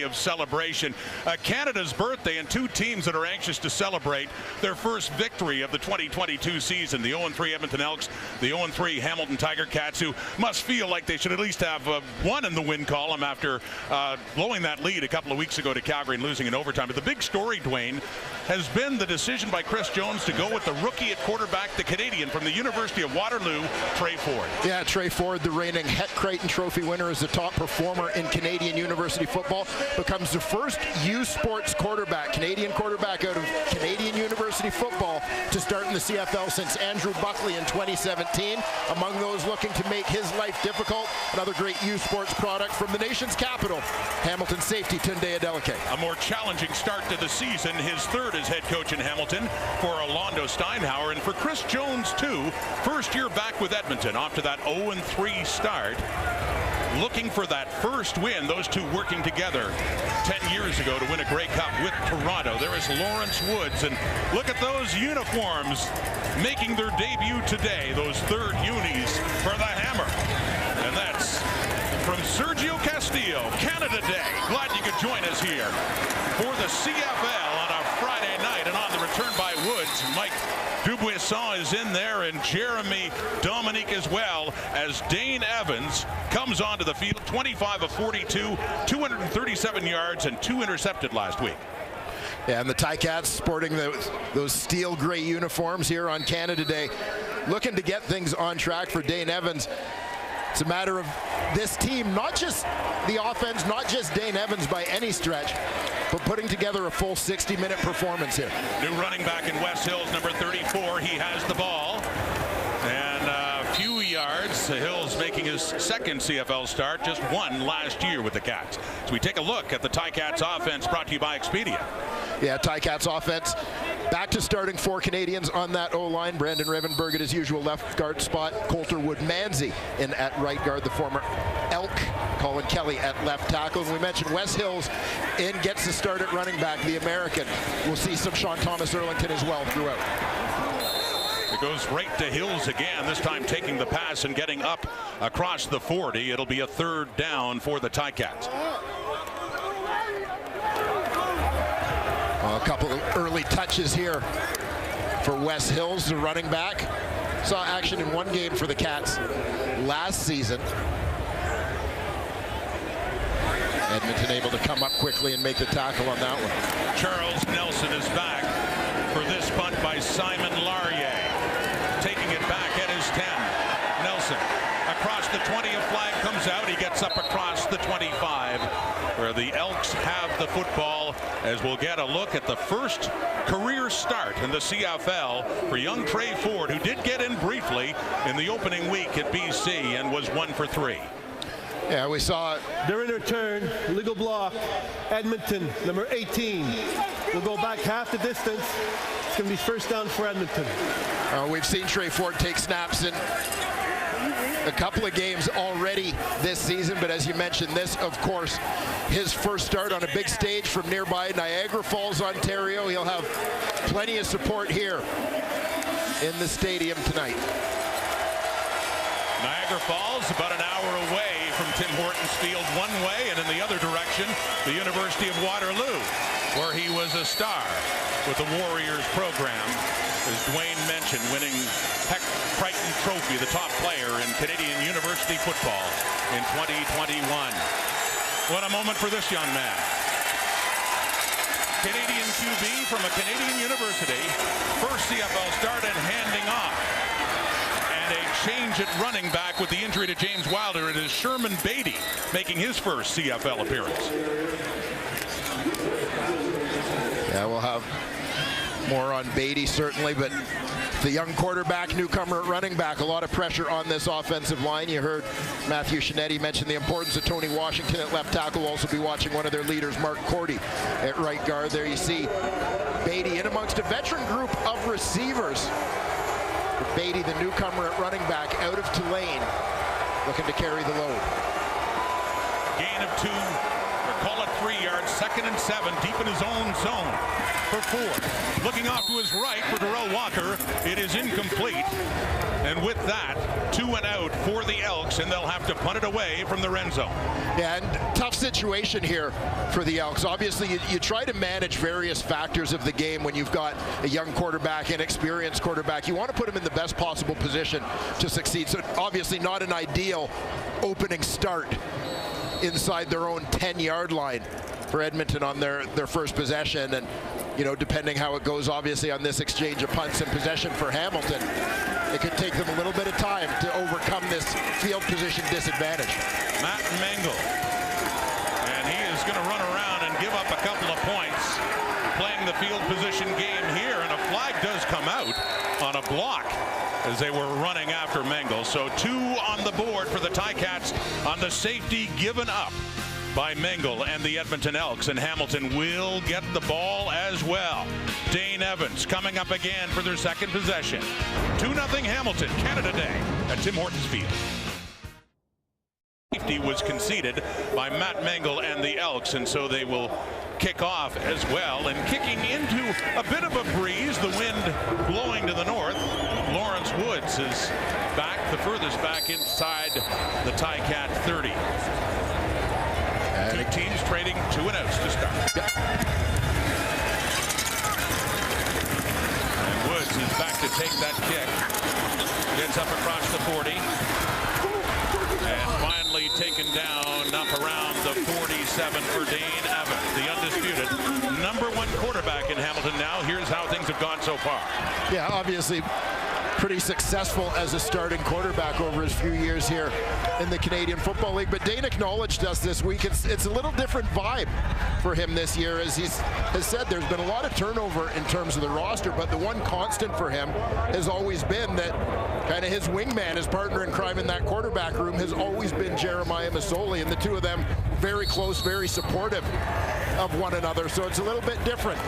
of celebration. Canada's birthday, and two teams that are anxious to celebrate their first victory of the 2022 season. The 0-3 Edmonton Elks, the 0-3 Hamilton Tiger Cats, who must feel like they should at least have won in the win column after blowing that lead a couple of weeks ago to Calgary and losing in overtime. But the big story, Dwayne, has been the decision by Chris Jones to go with the rookie at quarterback, the Canadian from the University of Waterloo, Trey Ford. Yeah, Trey Ford, the reigning Het Creighton Trophy winner, is the top performer in Canadian university football. Becomes the first U Sports quarterback, Canadian quarterback out of Canadian university football to start in the CFL since Andrew Buckley in 2017. Among those looking to make his life difficult, another great U Sports product from the nation's capital, Hamilton safety Tunde Adeleke. A more challenging start to the season, his third as head coach in Hamilton for Orlando Steinhauer, and for Chris Jones too, first year back with Edmonton after that 0-3 start. Looking for that first win, those two working together 10 years ago to win a Grey Cup with Toronto. There is Lawrence Woods, and look at those uniforms making their debut today, those third unis for the Hammer. And that's from Sergio Castillo, Canada Day. Glad you could join us here for the CFL on a Friday night, and on the return by Woods, Mike Dubuisson is in there, and Jeremy Dominique as well, as Dane Evans comes onto the field. 25 of 42, 237 yards, and 2 intercepted last week. Yeah, and the Ticats sporting those steel gray uniforms here on Canada Day, looking to get things on track for Dane Evans. It's a matter of this team, not just the offense, not just Dane Evans by any stretch, but putting together a full 60-minute performance here. New running back in West Hills, number 34. He has the ball. And a few yards. Hills making his second CFL start, just one last year with the Cats. So we take a look at the Ticats offense, brought to you by Expedia. Yeah, Ticats offense back to starting 4 Canadians on that O-line. Brandon Revenberg at his usual left guard spot. Coulter Wood-Manzi in at right guard. The former Elk, Colin Kelly at left tackle. And we mentioned West Hills in gets the start at running back, the American. We'll see some Sean Thomas Erlington as well throughout. It goes right to Hills again, this time taking the pass and getting up across the 40. It'll be a third down for the Ticats. A couple of early touches here for West Hills, the running back. Saw action in one game for the Cats last season. Edmonton able to come up quickly and make the tackle on that one. Charles Nelson is back for this punt by Simon Laurier. Taking it back at his 10. Nelson across the 20, a flag comes out. He gets up across the 25, where the Elks have the football, as we'll get a look at the first career start in the CFL for young Trey Ford, who did get in briefly in the opening week at BC and was 1 for 3. Yeah, we saw it. During the return, legal block, Edmonton, number 18. We'll go back half the distance. It's going to be first down for Edmonton. We've seen Trey Ford take snaps in a couple of games already this season, but as you mentioned, this, of course, his first start on a big stage from nearby Niagara Falls, Ontario. He'll have plenty of support here in the stadium tonight. Niagara Falls, about an hour away from Tim Hortons Field one way, and in the other direction, the University of Waterloo, where he was a star with the Warriors program. As Dwayne mentioned, winning Het Creighton Trophy, the top player in Canadian university football in 2021. What a moment for this young man. Canadian QB from a Canadian university, first CFL start and handing off. And a change at running back with the injury to James Wilder. It is Sherman Beatty making his first CFL appearance. Yeah, we'll have more on Beatty certainly, but the young quarterback, newcomer at running back, a lot of pressure on this offensive line. You heard Matthew Shinetti mention the importance of Tony Washington at left tackle. We'll also be watching one of their leaders, Mark Cordy, at right guard. There you see Beatty in amongst a veteran group of receivers. Beatty, the newcomer at running back, out of Tulane, looking to carry the load. Gain of 2, or call it 3 yards, 2nd and 7, deep in his own zone for Ford. Looking off to his right for Darrell Walker. It is incomplete. And with that, 2 and out for the Elks, and they'll have to punt it away from the red zone. Yeah, and tough situation here for the Elks. Obviously, you try to manage various factors of the game when you've got a young quarterback, an experienced quarterback. You want to put him in the best possible position to succeed. So obviously not an ideal opening start inside their own 10-yard line for Edmonton on their first possession. And, you know, depending how it goes, obviously, on this exchange of punts and possession for Hamilton, it could take them a little bit of time to overcome this field position disadvantage. Matt Mengel. And he is going to run around and give up a couple of points playing the field position game here. And a flag does come out on a block as they were running after Mengel. So 2 on the board for the Ticats on the safety given up by Mengel and the Edmonton Elks, and Hamilton will get the ball as well. Dane Evans coming up again for their second possession. 2-0 Hamilton, Canada Day at Tim Hortons Field. Safety was conceded by Matt Mengel and the Elks, and so they will kick off as well. And kicking into a bit of a breeze, the wind blowing to the north, Lawrence Woods is back, the furthest back inside the Ticat 30. Two teams trading 2 and outs to start. Yep. And Woods is back to take that kick. Gets up across the 40. And finally taken down up around the 47 for Dane Evans, the undisputed #1 quarterback in Hamilton now. Here's how things have gone so far. Yeah, obviously pretty successful as a starting quarterback over his few years here in the Canadian Football League. But Dane acknowledged us this week. It's a little different vibe for him this year. As he has said, there's been a lot of turnover in terms of the roster, but the one constant for him has always been that kind of his wingman, his partner in crime in that quarterback room, has always been Jeremiah Masoli, and the two of them very close, very supportive of one another. So it's a little bit different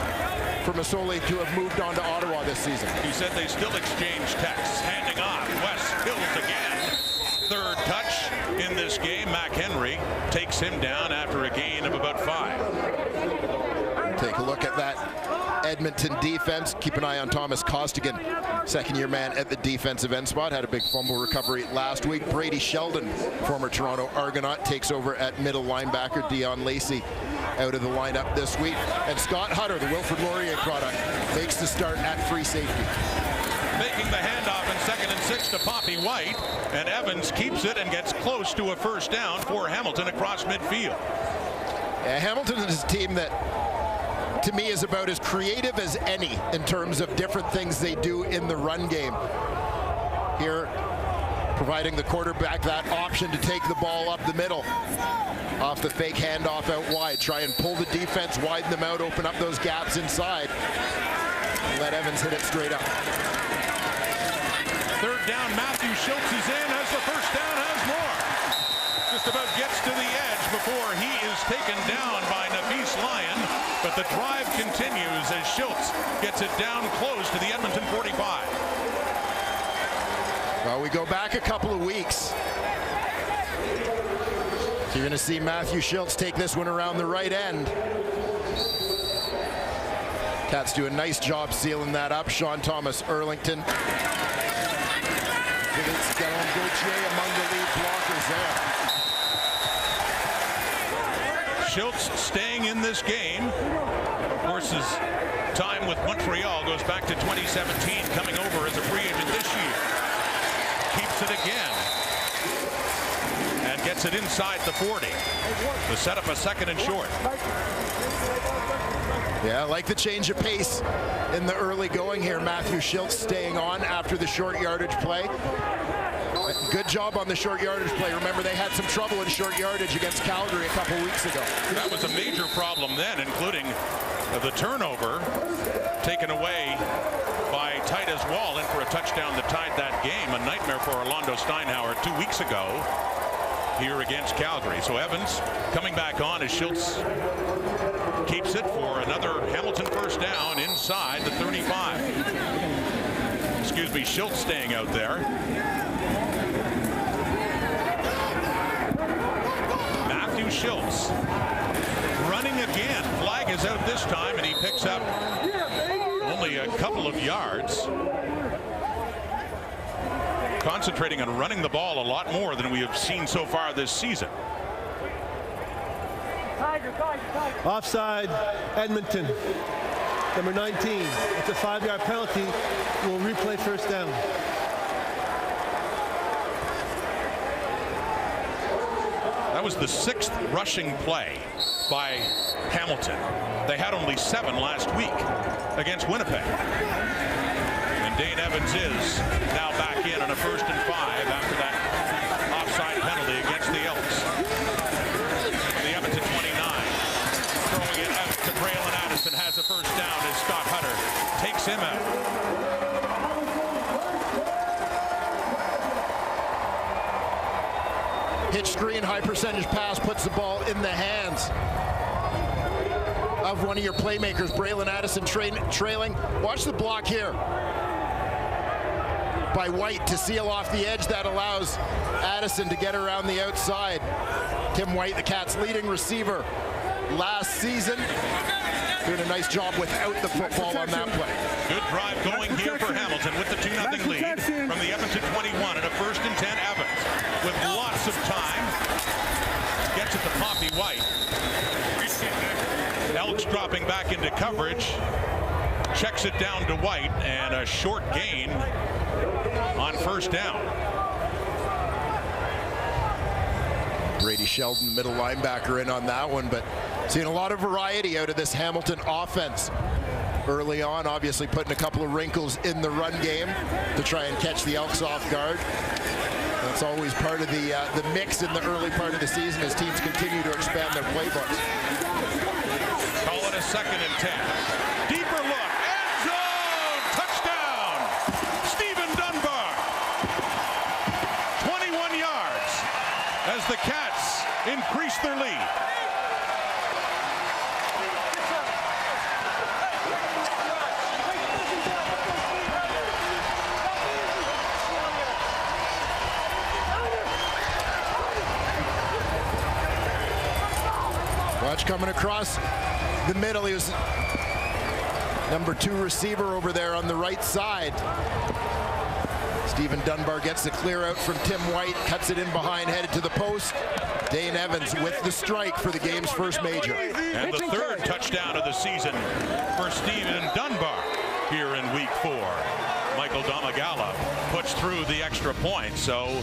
for Masoli to have moved on to Ottawa this season. He said they still exchange texts. Handing off. West Hills again. Third touch in this game. McHenry takes him down after a gain of about 5. Take a look at that Edmonton defense. Keep an eye on Thomas Costigan, second-year man at the defensive end spot. Had a big fumble recovery last week. Brady Sheldon, former Toronto Argonaut, takes over at middle linebacker. Dion Lacey out of the lineup this week. And Scott Hutter, the Wilfrid Laurier product, makes the start at free safety. Making the handoff in 2nd and 6 to Poppy White. And Evans keeps it and gets close to a first down for Hamilton across midfield. Yeah, Hamilton is a team that, to me, is about as creative as any in terms of different things they do in the run game. Here, providing the quarterback that option to take the ball up the middle. Off the fake handoff out wide. Try and pull the defense, widen them out, open up those gaps inside. And let Evans hit it straight up. Third down, Matthew Schultz is in, has the first down, has more. Just about gets to the edge before he is taken down by Nafis Lyon. But the drive continues as Schultz gets it down close to the Edmonton 45. Well, we go back a couple of weeks. You're going to see Matthew Schultz take this one around the right end. Cats do a nice job sealing that up. Sean Thomas Erlington. It's Gautier among the lead blockers there. Schultz staying in this game. Of course, his time with Montreal goes back to 2017, coming over as a free agent this year. Keeps it again. And gets it inside the 40. To set up a 2nd and short. Yeah, I like the change of pace in the early going here. Matthew Schultz staying on after the short yardage play. Good job on the short yardage play. Remember, they had some trouble in short yardage against Calgary a couple weeks ago. That was a major problem then, including the turnover taken away by Titus Wall in for a touchdown that tied that game. A nightmare for Orlando Steinhauer 2 weeks ago here against Calgary. So Evans coming back on as Schultz keeps it for another Hamilton first down inside the 35. Excuse me, Schultz staying out there. Matthew Schultz running running again. Flag is out this time, and he picks up only a couple of yards. Concentrating on running the ball a lot more than we have seen so far this season. Offside, Edmonton. Number 19. It's a 5-yard penalty. We'll replay first down. That was the 6th rushing play by Hamilton. They had only 7 last week against Winnipeg. And Dane Evans is now back in on a 1st and 5 after that offside penalty against the Elks. The Edmonton 29. Throwing it out to Braylon Addison, has a first down as Scott Hutter takes him out. Hitch screen, high percentage pass, puts the ball in the hands of one of your playmakers. Braylon Addison trailing. Watch the block here by White to seal off the edge. That allows Addison to get around the outside. Tim White, the Cats' leading receiver last season, doing a nice job without the football on that play. Good drive going here for Hamilton with the 2-0 lead from the Edmonton 21 and a 1st and 10 Evans with lots of time. Gets it to Poppy White. Elks dropping back into coverage. Checks it down to White, and a short gain on 1st down. Brady Sheldon, middle linebacker, in on that one, but seeing a lot of variety out of this Hamilton offense early on, obviously putting a couple of wrinkles in the run game to try and catch the Elks off guard. That's always part of the mix in the early part of the season as teams continue to expand their playbooks. Call it a 2nd and 10. Deeper look, end zone, touchdown, Stephen Dunbar. 21 yards as the Cats increase their lead. Watch coming across the middle. He was number 2 receiver over there on the right side. Stephen Dunbar gets the clear out from Tim White, cuts it in behind, headed to the post. Dane Evans with the strike for the game's first major. And the 3rd touchdown of the season for Stephen Dunbar here in week 4. Michael Domagala puts through the extra point. So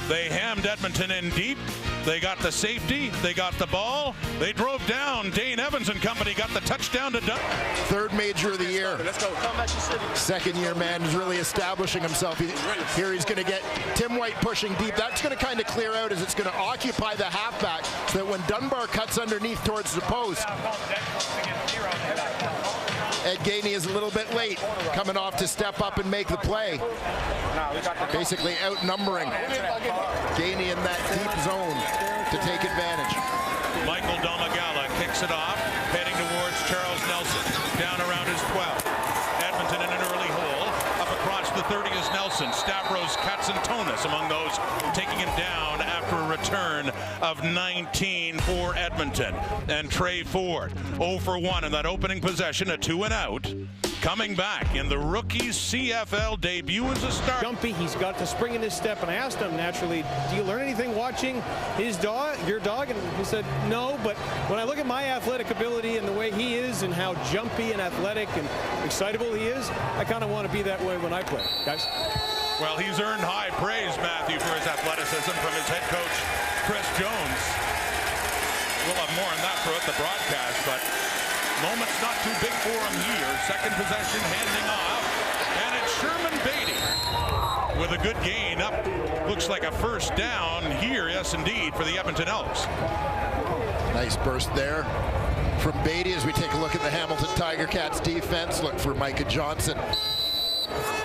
they hammed Edmonton in deep. They got the safety. They got the ball. They drove down. Dane Evans and company got the touchdown to Dunbar. 3rd major of the year. Let's go. Come back to city. 2nd year man is really establishing himself. Here he's going to get Tim White pushing deep. That's going to kind of clear out as it's going to occupy the halfback so that when Dunbar cuts underneath towards the post, Ed Gainey is a little bit late, coming off to step up and make the play. Basically outnumbering Gainey in that deep zone to take advantage. Michael Domagala kicks it off, heading towards Charles Nelson, down around his 12. Edmonton in an early hole. Up across the 30 is Nelson. Stavros Katsantonis among those taking him down after a return of 19 for Edmonton. And Trey Ford, 0 for 1 in that opening possession, a 2 and out. Coming back in the rookie's CFL debut as a starter. Jumpy, he's got the spring in his step, and I asked him naturally, do you learn anything watching his dog, your dog? And he said, no, but when I look at my athletic ability and the way he is and how jumpy and athletic and excitable he is, I kind of want to be that way when I play, guys. Well, he's earned high praise, Matthew, for his athleticism from his head coach, Chris Jones. We'll have more on that throughout the broadcast, but moment's not too big for him here. 2nd possession, handing off, and it's Sherman Beatty with a good gain up. Looks like a 1st down here, yes indeed, for the Edmonton Elks. Nice burst there from Beatty as we take a look at the Hamilton Tiger Cats defense. Look for Micah Johnson,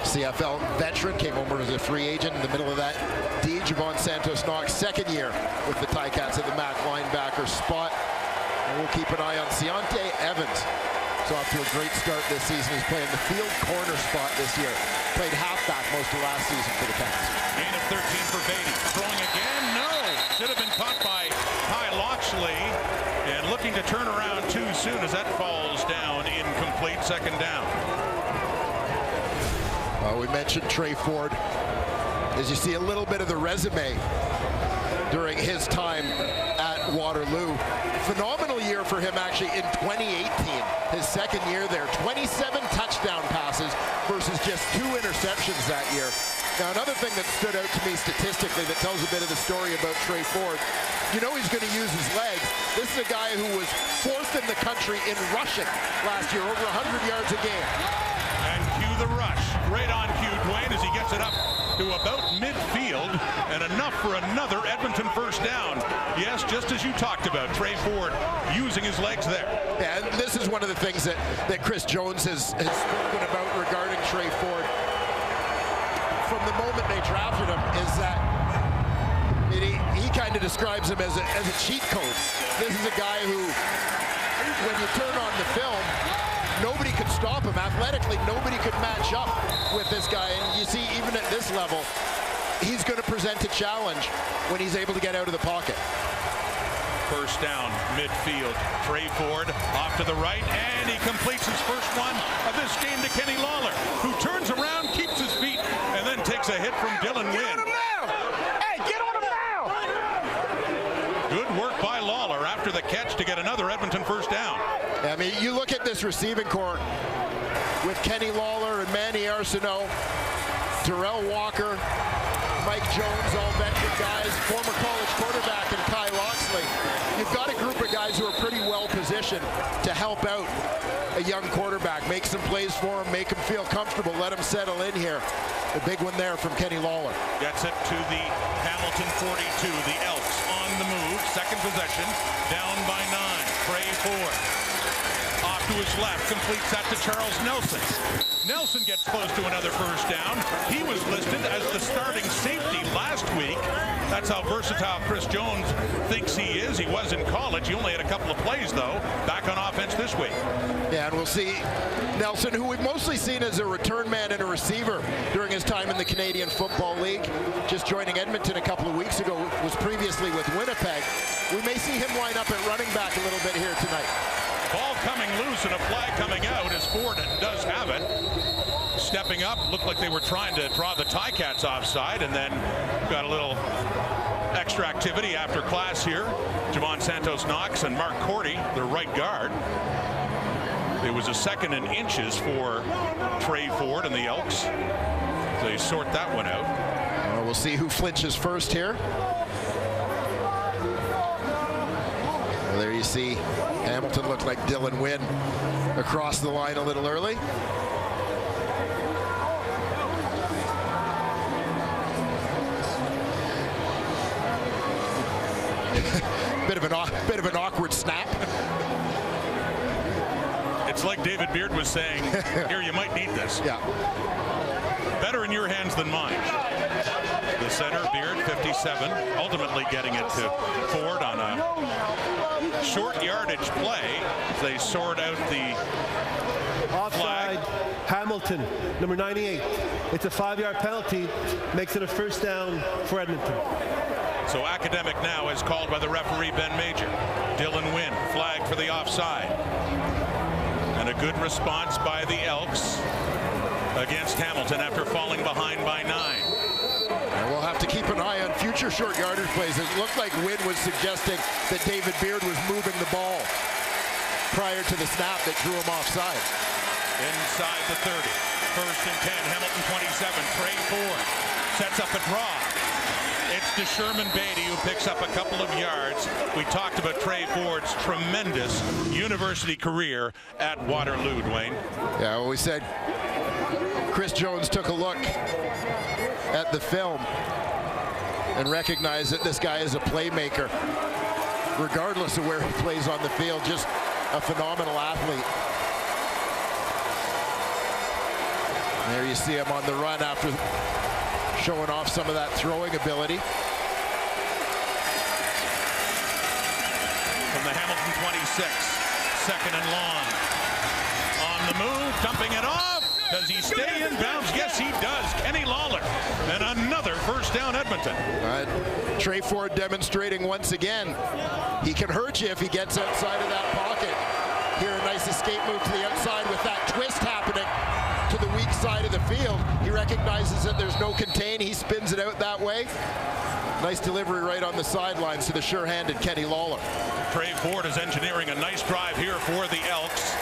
CFL veteran, came over as a free agent in the middle of that. Javon Santos Knox, 2nd year with the Ticats at the Mac linebacker spot. And we'll keep an eye on Seontae Evans. He's off to a great start this season. He's playing the field corner spot this year. Played halfback most of last season for the Cats. Gain of 13 for Beatty. Throwing again, no. Should have been caught by Ty Loxley. And looking to to turn around too soon as that falls down incomplete. Second down. We mentioned Trey Ford. As you see a little bit of the resume during his time at Waterloo. Phenomenal year for him actually in 2018, his second year there. 27 touchdown passes versus just 2 interceptions that year. Now, another thing that stood out to me statistically that tells a bit of the story about Trey Ford, you know he's going to use his legs. This is a guy who was 4th in the country in rushing last year, over 100 yards a game. And cue the rush. Right on cue, Dwayne, as he gets it up to about midfield, and enough for another Edmonton first down. Yes, just as you talked about, Trey Ford using his legs there. And this is one of the things that Chris Jones has spoken about regarding Trey Ford from the moment they drafted him, is that he kind of describes him as a cheat code. This is a guy who, when you turn on the film, nobody could stop him. Athletically, nobody could match up with this guy. And you see, even at this level, he's going to present a challenge when he's able to get out of the pocket. First down, midfield. Trey Ford off to the right, and he completes his first one of this game to Kenny Lawler, who turns around, keeps his feet, and then takes a hit from Dylan Wynn. Get on him now! Hey, get on him now! Good work by Lawler after the catch to get another Edmonton first down. I mean, you look at this receiving corps with Kenny Lawler and Manny Arsenault, Terrell Walker, Mike Jones, all veteran guys, former college quarterback and Kai Loxley. You've got a group of guys who are pretty well positioned to help out a young quarterback, make some plays for him, make him feel comfortable, let him settle in here. The big one there from Kenny Lawler. Gets it to the Hamilton 42. The Elks on the move. Second possession, down by 9. Trey Ford off to his left, completes that to Charles Nelson. Nelson gets close to another first down. He was listed as the starting safety last week. That's how versatile Chris Jones thinks he is. He was in college. He only had a couple of plays, though, back on offense this week. Yeah, and we'll see Nelson, who we've mostly seen as a return man and a receiver during his time in the Canadian Football League. Just joining Edmonton a couple of weeks ago, was previously with Winnipeg. We may see him line up at running back a little bit here tonight. Ball coming loose and a flag coming out as Ford does have it. Stepping up, looked like they were trying to draw the Ticats offside, and then got a little extra activity after class here. Javon Santos-Knox and Mark Cordy, their right guard. It was a second and inches for Trey Ford and the Elks. They sort that one out. Well, we'll see who flinches first here. Well, there you see Hamilton looked like Dylan Wynn across the line a little early. bit of an awkward snap. It's like David Beard was saying, here, you might need this. Yeah. Better in your hands than mine. The center, Beard, 57, ultimately getting it to Ford on a short yardage play. They sort out the Offside, Hamilton, number 98. It's a 5-yard penalty, makes it a first down for Edmonton. So academic now is called by the referee, Ben Major. Dylan Wynn flagged for the offside. And a good response by the Elks against Hamilton after falling behind by 9. And we'll have to keep an eye on future short yardage plays. It looked like Wynn was suggesting that David Beard was moving the ball prior to the snap that drew him offside. Inside the 30. First and 10, Hamilton 27. Trey Ford sets up a draw. It's to Sherman Beatty, who picks up a couple of yards. We talked about Trey Ford's tremendous university career at Waterloo, Dwayne. Yeah, well, we said Chris Jones took a look at the film and recognized that this guy is a playmaker. Regardless of where he plays on the field, just a phenomenal athlete. There you see him on the run after showing off some of that throwing ability. From the Hamilton 26, second and long. On the move, dumping it off. Does he stay in bounds? Yes, he does. Kenny Lawler. And another first down, Edmonton. Trey Ford demonstrating once again he can hurt you if he gets outside of that pocket. Here, a nice escape move to the outside with that twist happening to the weak side of the field. He recognizes that there's no contain. He spins it out that way. Nice delivery right on the sidelines to the sure-handed Kenny Lawler. Trey Ford is engineering a nice drive here for the Elks.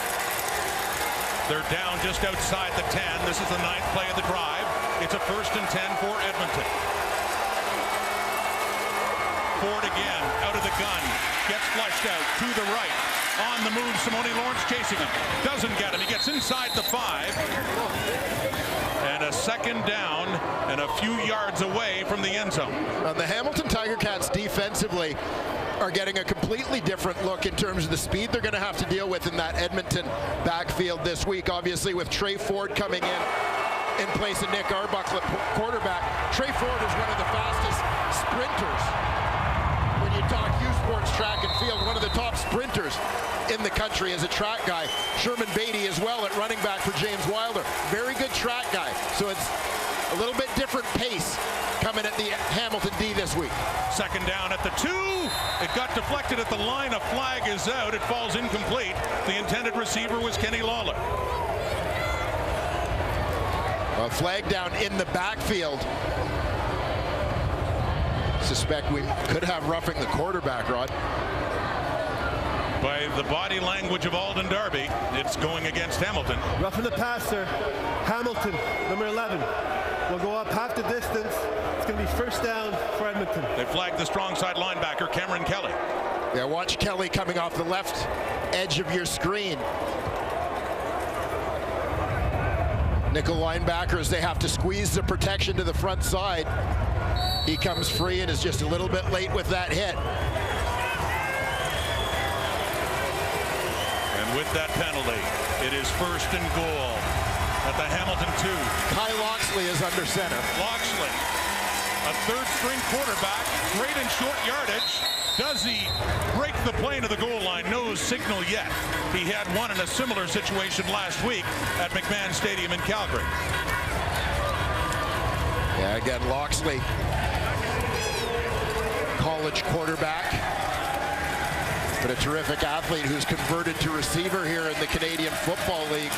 They're down just outside the 10. This is the 9th play of the drive. It's a 1st and 10 for Edmonton. Ford again, out of the gun. Gets flushed out to the right. On the move, Simone Lawrence chasing him. Doesn't get him. He gets inside the 5. And a 2nd down and a few yards away from the end zone. The Hamilton Tiger Cats defensively are getting a completely different look in terms of the speed they're going to have to deal with in that Edmonton backfield this week. Obviously, with Trey Ford coming in place of Nick Arbuckle, quarterback. Trey Ford is one of the fastest sprinters. When you talk U Sports track and field, one of the top sprinters in the country as a track guy. Sherman Beatty as well at running back for James Wilder. Very good track guy. So it's a little bit different pace coming at the Hamilton D this week. 2nd down at the 2. It got deflected at the line. A flag is out. It falls incomplete. The intended receiver was Kenny Lawler. A flag down in the backfield. Suspect we could have roughing the quarterback, Rod. By the body language of Alden Darby, it's going against Hamilton. Roughing the passer, Hamilton, number 11. Will go up half the distance. It's going to be 1st down for Edmonton. They flagged the strong side linebacker, Cameron Kelly. Yeah, watch Kelly coming off the left edge of your screen. Nickel linebackers, they have to squeeze the protection to the front side. He comes free and is just a little bit late with that hit. And with that penalty, it is 1st and goal at the Hamilton 2. Kai Loxley is under center. Loxley, a 3rd-string quarterback, great in short yardage. Does he break the plane to the goal line? No signal yet. He had one in a similar situation last week at McMahon Stadium in Calgary. Yeah, again, Loxley, college quarterback, but a terrific athlete who's converted to receiver here in the Canadian Football League.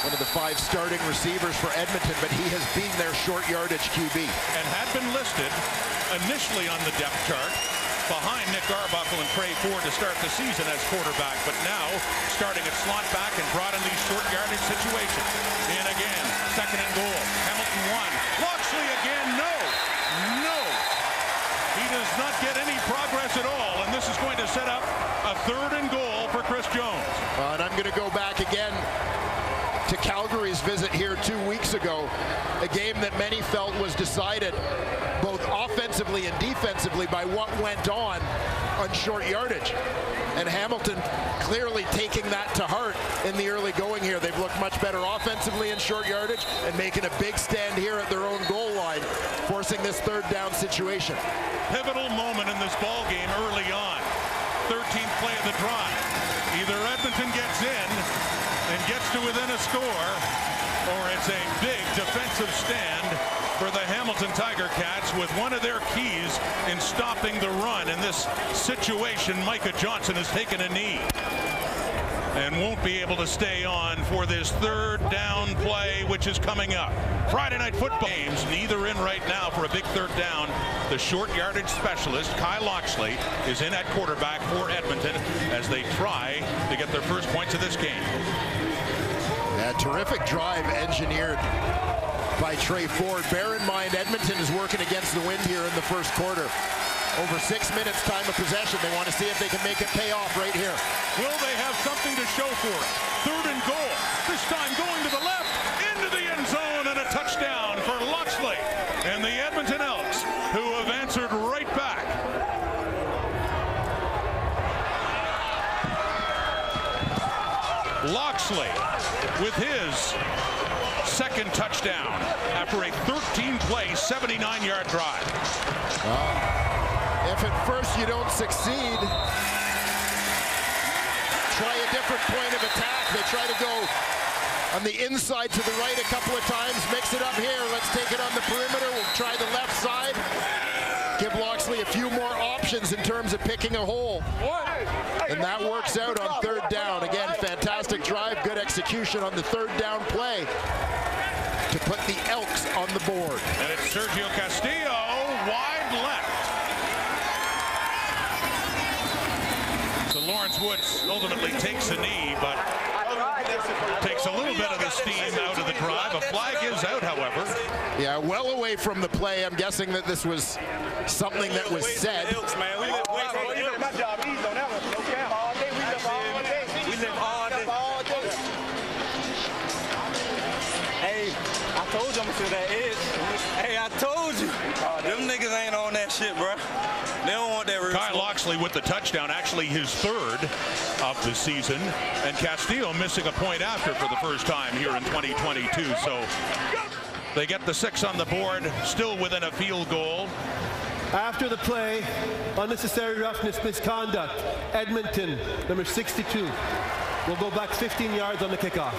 One of the 5 starting receivers for Edmonton, but he has been their short yardage QB. And had been listed initially on the depth chart behind Nick Arbuckle and Trey Ford to start the season as quarterback, but now starting at slot back and brought in these short yardage situations. In again, 2nd and goal. Hamilton 1. Loxley again, no. He does not get any progress at all, and this is going to set up a 3rd and goal for Chris Jones. And I'm going to go back again to Calgary's visit here 2 weeks ago, a game that many felt was decided both offensively and defensively by what went on short yardage. And Hamilton clearly taking that to heart in the early going here. They've looked much better offensively in short yardage and making a big stand here at their own goal line, forcing this 3rd down situation. Pivotal moment in this ball game early on. 13th play of the drive. Either Edmonton gets in and gets to within a score, or it's a big defensive stand for the Hamilton Tiger Cats with one of their keys in stopping the run. In this situation, Micah Johnson has taken a knee and won't be able to stay on for this 3rd down play, which is coming up. Friday night football games, neither in right now for a big 3rd down. The short yardage specialist, Kai Loxley, is in at quarterback for Edmonton as they try to get their first points of this game. A terrific drive engineered by Trey Ford. Bear in mind, Edmonton is working against the wind here in the 1st quarter. Over 6 minutes time of possession. They want to see if they can make it pay off right here. Will they have something to show for it? 3rd and goal. This time going to the left, into the end zone, and a touchdown for Loxley and the Edmonton Elks, who have answered right back. Loxley with his 2nd touchdown after a 13-play, 79-yard drive. If at first you don't succeed, try a different point of attack. They try to go On the inside to the right a couple of times. Mix it up here. Let's take it on the perimeter. We'll try the left side. Give Loxley a few more options in terms of picking a hole. And that works out on third down. Again, fantastic drive, good execution on the third down play to put the Elks on the board. And it's Sergio Castillo, wide left. So Lawrence Woods ultimately takes a knee, but takes a little bit of the steam out of the drive. A flag is out, however. Yeah, well away from the play. I'm guessing that this was something that was said. Hey, I told you I'm gonna feel that edge. Hey, I told you. Them niggas ain't on that shit, bro. They don't want that. Kyle Loxley with the touchdown, actually his third of the season, and Castillo missing a point after for the first time here in 2022. So they get the 6 on the board, still within a field goal. After the play, unnecessary roughness, misconduct. Edmonton, number 62. We'll go back 15 yards on the kickoff.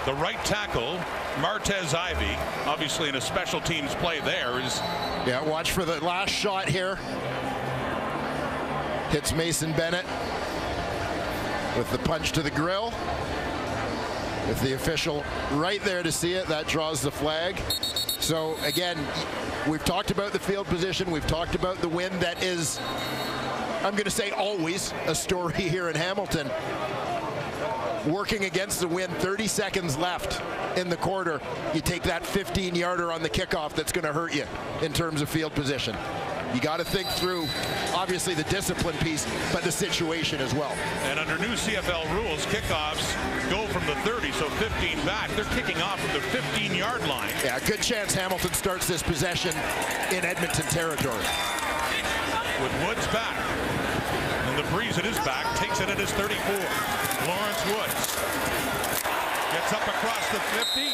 The right tackle, Martez Ivy, obviously in a special teams play there, is... Yeah, watch for the last shot here. Hits Mason Bennett with the punch to the grill. With the official right there to see it, that draws the flag. So again, we've talked about the field position. We've talked about the wind that is, I'm going to say always, a story here in Hamilton. Working against the wind, 30 seconds left in the quarter. You take that 15-yarder on the kickoff, that's going to hurt you in terms of field position. You got to think through, obviously, the discipline piece, but the situation as well. And under new CFL rules, kickoffs go from the 30, so 15 back. They're kicking off from the 15-yard line. Yeah, good chance Hamilton starts this possession in Edmonton territory. With Woods back. And the breeze at his back takes it at his 34. Lawrence Woods gets up across the 50.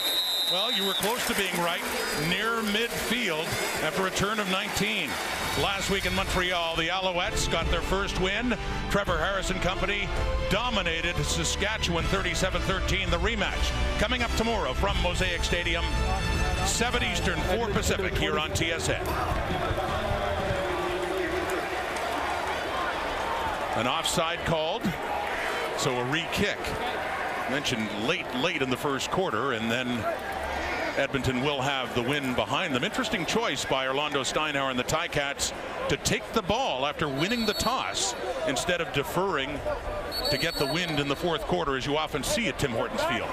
Well, you were close to being right, near midfield after a turn of 19. Last week in Montreal, the Alouettes got their first win. Trevor Harris and company dominated Saskatchewan 37-13. The rematch coming up tomorrow from Mosaic Stadium, 7 Eastern, 4 Pacific, here on TSN. An offside called, so a re-kick. Mentioned late in the first quarter, and then Edmonton will have the win behind them. Interesting choice by Orlando Steinauer and the Ticats to take the ball after winning the toss instead of deferring to get the wind in the fourth quarter, as you often see at Tim Hortons Field.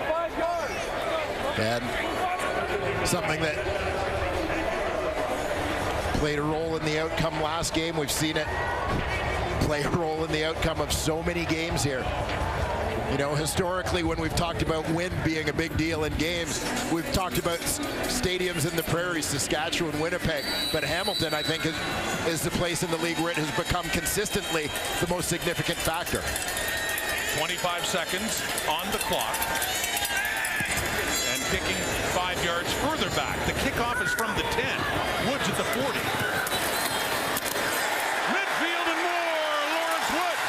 And something that played a role in the outcome last game. We've seen it play a role in the outcome of so many games here. You know, historically, when we've talked about wind being a big deal in games, we've talked about stadiums in the prairies, Saskatchewan, Winnipeg. But Hamilton, I think, is the place in the league where it has become consistently the most significant factor. 25 seconds on the clock. And kicking 5 yards further back. The kickoff is from the 10. Woods at the 40. Midfield and more. Lawrence Woods.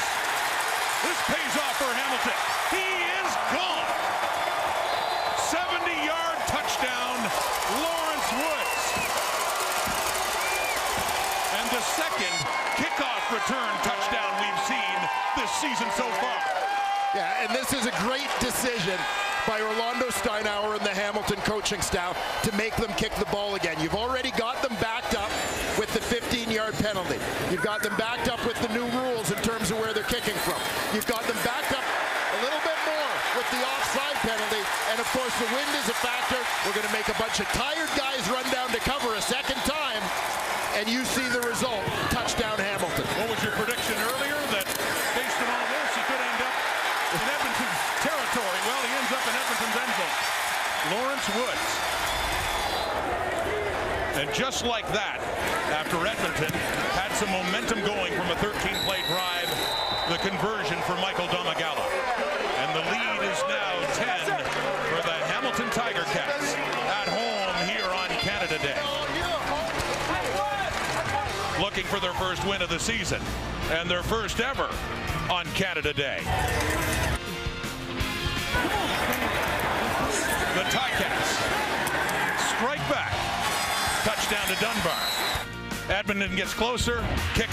This pays off for Hamilton. He is gone. 70-yard touchdown, Lawrence Woods. And the second kickoff return touchdown we've seen this season so far. Yeah, and this is a great decision by Orlando Steinauer and the Hamilton coaching staff to make them kick the ball again. You've already got them backed up with the 15-yard penalty. You've got them backed up with the new rules in terms of where they're kicking from. You've got them backed up a little bit more with the offside penalty. And of course, the wind is a factor. We're going to make a bunch of tired guys run down to cover a second time. And you see the result. Touchdown, Hamilton. What was your prediction earlier? That based on all this, he could end up in Edmonton's territory. Well, he ends up in Edmonton's end zone. Lawrence Woods. And just like that, after Edmonton had some momentum going from a 13-play drive, the conversion for Michael Domagala. And the lead is now 10 for the Hamilton Tiger Cats at home here on Canada Day. Looking for their first win of the season and their first ever on Canada Day. to Dunbar. Edmonton gets closer, kick.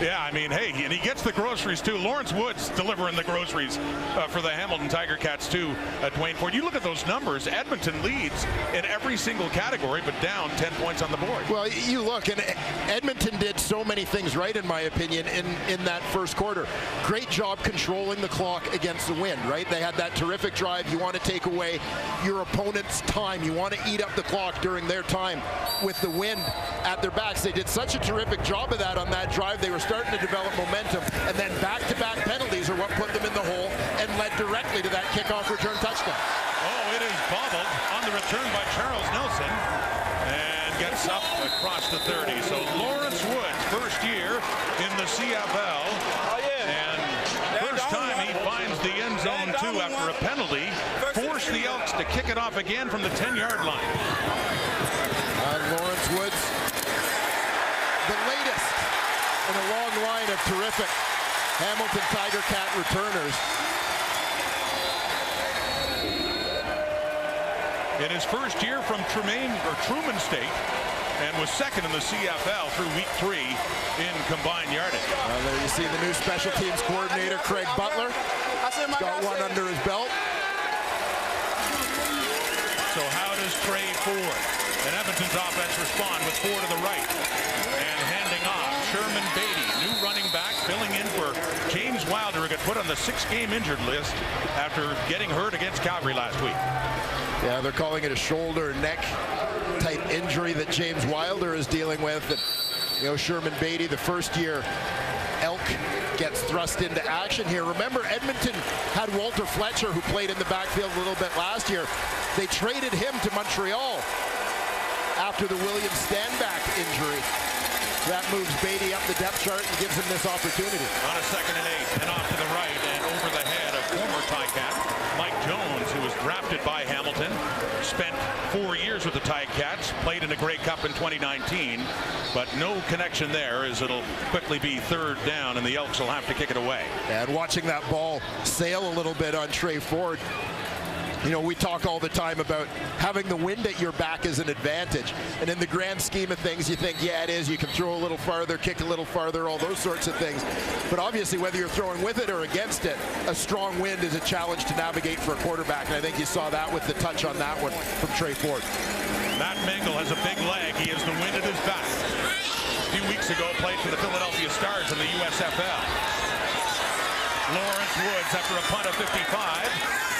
Yeah, I mean, hey, and he gets the groceries too. Lawrence Woods delivering the groceries for the Hamilton Tiger Cats too at Dwayne Ford. You look at those numbers, Edmonton leads in every single category, but down 10 points on the board. Well, you look, and Edmonton did so many things right, in my opinion, in that first quarter. Great job controlling the clock against the wind, right? They had that terrific drive. You want to take away your opponent's time. You want to eat up the clock during their time with the wind at their backs. They did such a terrific job of that on that drive. They were starting to develop momentum, and then back-to-back penalties are what put them in the hole and led directly to that kickoff return touchdown. Oh, it is bobbled on the return by Charles Nelson and gets up across the 30. So Lawrence Woods, first year in the CFL, and first time he finds the end zone too after a penalty, forced the Elks to kick it off again from the 10-yard line. Lawrence Woods, the latest in a long line of terrific Hamilton Tiger Cat returners. In his first year from Truman State, and was second in the CFL through week 3 in combined yardage. Well, there you see the new special teams coordinator, Craig Butler. He's got one under his belt. So how does Trey Ford and Edmonton's offense respond with 4 to the right and handing off? Sherman Beatty, new running back, filling in for James Wilder, who got put on the 6-game injured list after getting hurt against Calgary last week. Yeah, they're calling it a shoulder neck type injury that James Wilder is dealing with. And, you know, Sherman Beatty, the first-year Elk, gets thrust into action here. Remember, Edmonton had Walter Fletcher, who played in the backfield a little bit last year. They traded him to Montreal after the William Stanback injury. That moves Beatty up the depth chart and gives him this opportunity. On a 2nd and 8, and off to the right and over the head of former Ticat Mike Jones, who was drafted by Hamilton, spent 4 years with the Ticats, played in a Grey Cup in 2019, but no connection there, as it'll quickly be 3rd down and the Elks will have to kick it away. And watching that ball sail a little bit on Trey Ford, you know, we talk all the time about having the wind at your back is an advantage. And in the grand scheme of things, you think, yeah, it is. You can throw a little farther, kick a little farther, all those sorts of things. But obviously, whether you're throwing with it or against it, a strong wind is a challenge to navigate for a quarterback. And I think you saw that with the touch on that one from Trey Ford. Matt Mingle has a big leg. He has the wind at his back. A few weeks ago, played for the Philadelphia Stars in the USFL. Lawrence Woods, after a punt of 55,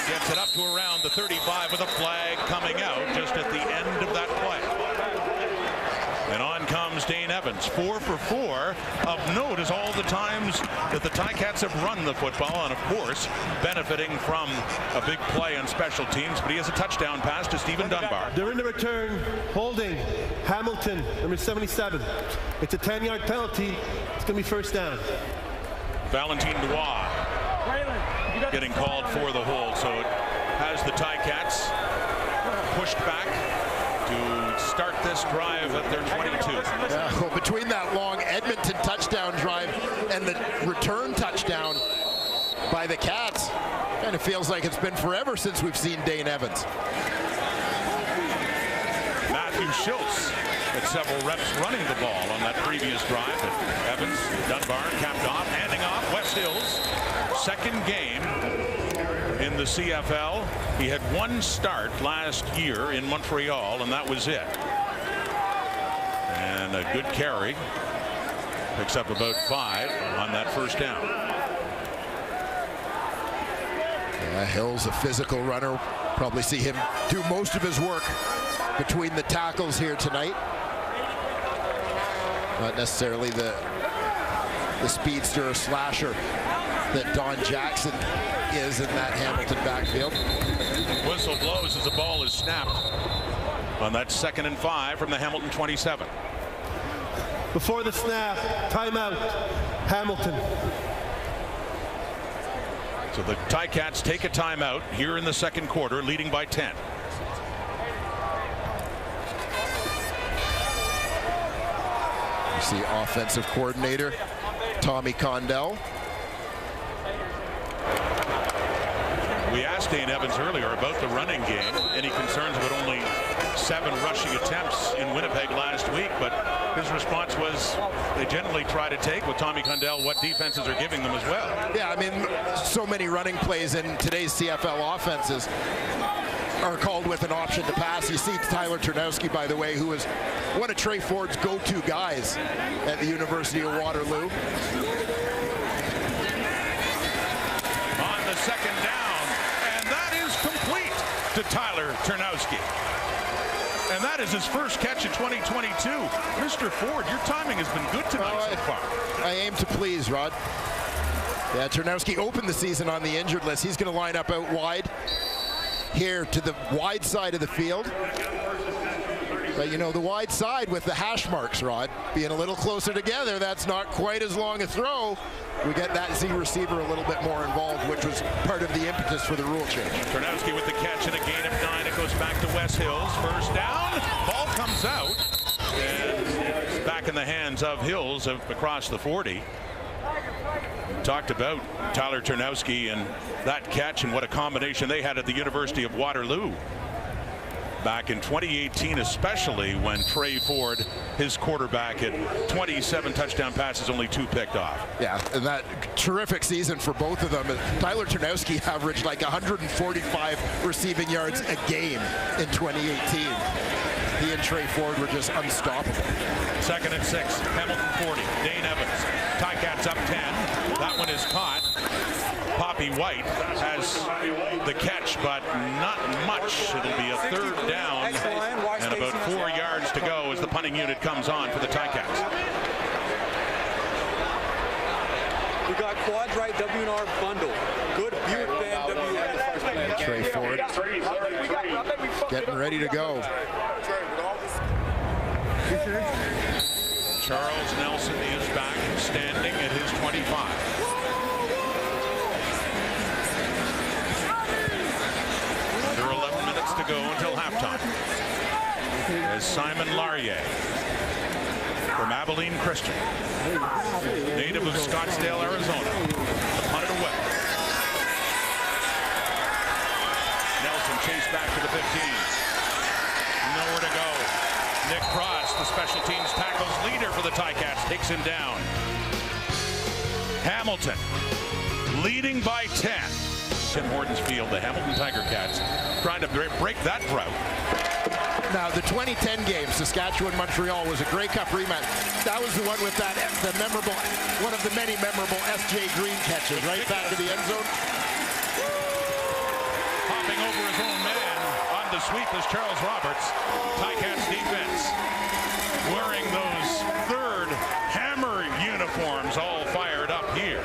gets it up to around the 35 with a flag coming out just at the end of that play. And on comes Dane Evans, 4 for 4. Of note is all the times that the Ticats have run the football, and of course benefiting from a big play on special teams, but he has a touchdown pass to Stephen Dunbar. They're in the return, holding Hamilton, number 77. It's a 10-yard penalty. It's going to be 1st down. Valentin Dubois getting called for the hold, so it has the Ticats pushed back to start this drive at their 22. Yeah, well, between that long Edmonton touchdown drive and the return touchdown by the Cats, kind of feels like it's been forever since we've seen Dane Evans. Matthew Schultz had several reps running the ball on that previous drive. But Evans, Dunbar capped off, handing off. West Hills, 2nd game in the CFL. He had 1 start last year in Montreal, and that was it. And a good carry. Picks up about 5 on that 1st down. Yeah, Hill's a physical runner. Probably see him do most of his work between the tackles here tonight. Not necessarily the speedster or slasher that Don Jackson is in that Hamilton backfield. Whistle blows as the ball is snapped on that 2nd and 5 from the Hamilton 27. Before the snap, timeout, Hamilton. So the Ticats take a timeout here in the 2nd quarter, leading by 10. You see offensive coordinator Tommy Condell. We asked Dane Evans earlier about the running game. Any concerns about only 7 rushing attempts in Winnipeg last week, but his response was they generally try to take with Tommy Condell what defenses are giving them as well. Yeah, I mean, so many running plays in today's CFL offenses are called with an option to pass. You see Tyler Ternowski, by the way, who was one of Trey Ford's go-to guys at the University of Waterloo. On the second down, and that is complete to Tyler Ternowski. And that is his first catch of 2022. Mr. Ford, your timing has been good tonight so far. I aim to please, Rod. Yeah, Ternowski opened the season on the injured list. He's going to line up out wide here to the wide side of the field. But you know, the wide side with the hash marks, Rod, being a little closer together, that's not quite as long a throw. We get that Z receiver a little bit more involved, which was part of the impetus for the rule change. Ternowski with the catch and a gain of 9. It goes back to Wes Hills. First down. Ball comes out. And it's back in the hands of Hills across the 40. We talked about Tyler Ternowski and that catch and what a combination they had at the University of Waterloo back in 2018, especially when Trey Ford, his quarterback, at 27 touchdown passes, only 2 picked off. Yeah, and that terrific season for both of them. Tyler Ternowski averaged like 145 receiving yards a game in 2018. He and Trey Ford were just unstoppable. 2nd and 6, Hamilton 40, Dane Evans. Ticats up 10. That one is caught. Poppy White has the catch, but not much. It'll be a 3rd down and about 4 yards to go as the punting unit comes on for the Ticats. We got quads right W&R bundle. Good Buick van W&R. Trey Ford getting ready to go. Charles Nelson is back, standing at his 25. Under 11 minutes to go until halftime. As Simon Larrier from Abilene Christian, native of Scottsdale, Arizona, punted away. Nelson chased back to the 15. Nowhere to go. Nick Cross, the special teams tackles leader for the Ticats, takes him down. Hamilton leading by 10. Tim Hortons Field, the Hamilton Tiger Cats trying to break that drought. Now, the 2010 game, Saskatchewan-Montreal, was a Grey Cup rematch. That was the one with that, one of the many memorable S.J. Green catches, right back to the end zone. Hopping over his own man on the sweep is Charles Roberts. Ticats defense wearing those 3rd Hammer uniforms, all fired up here.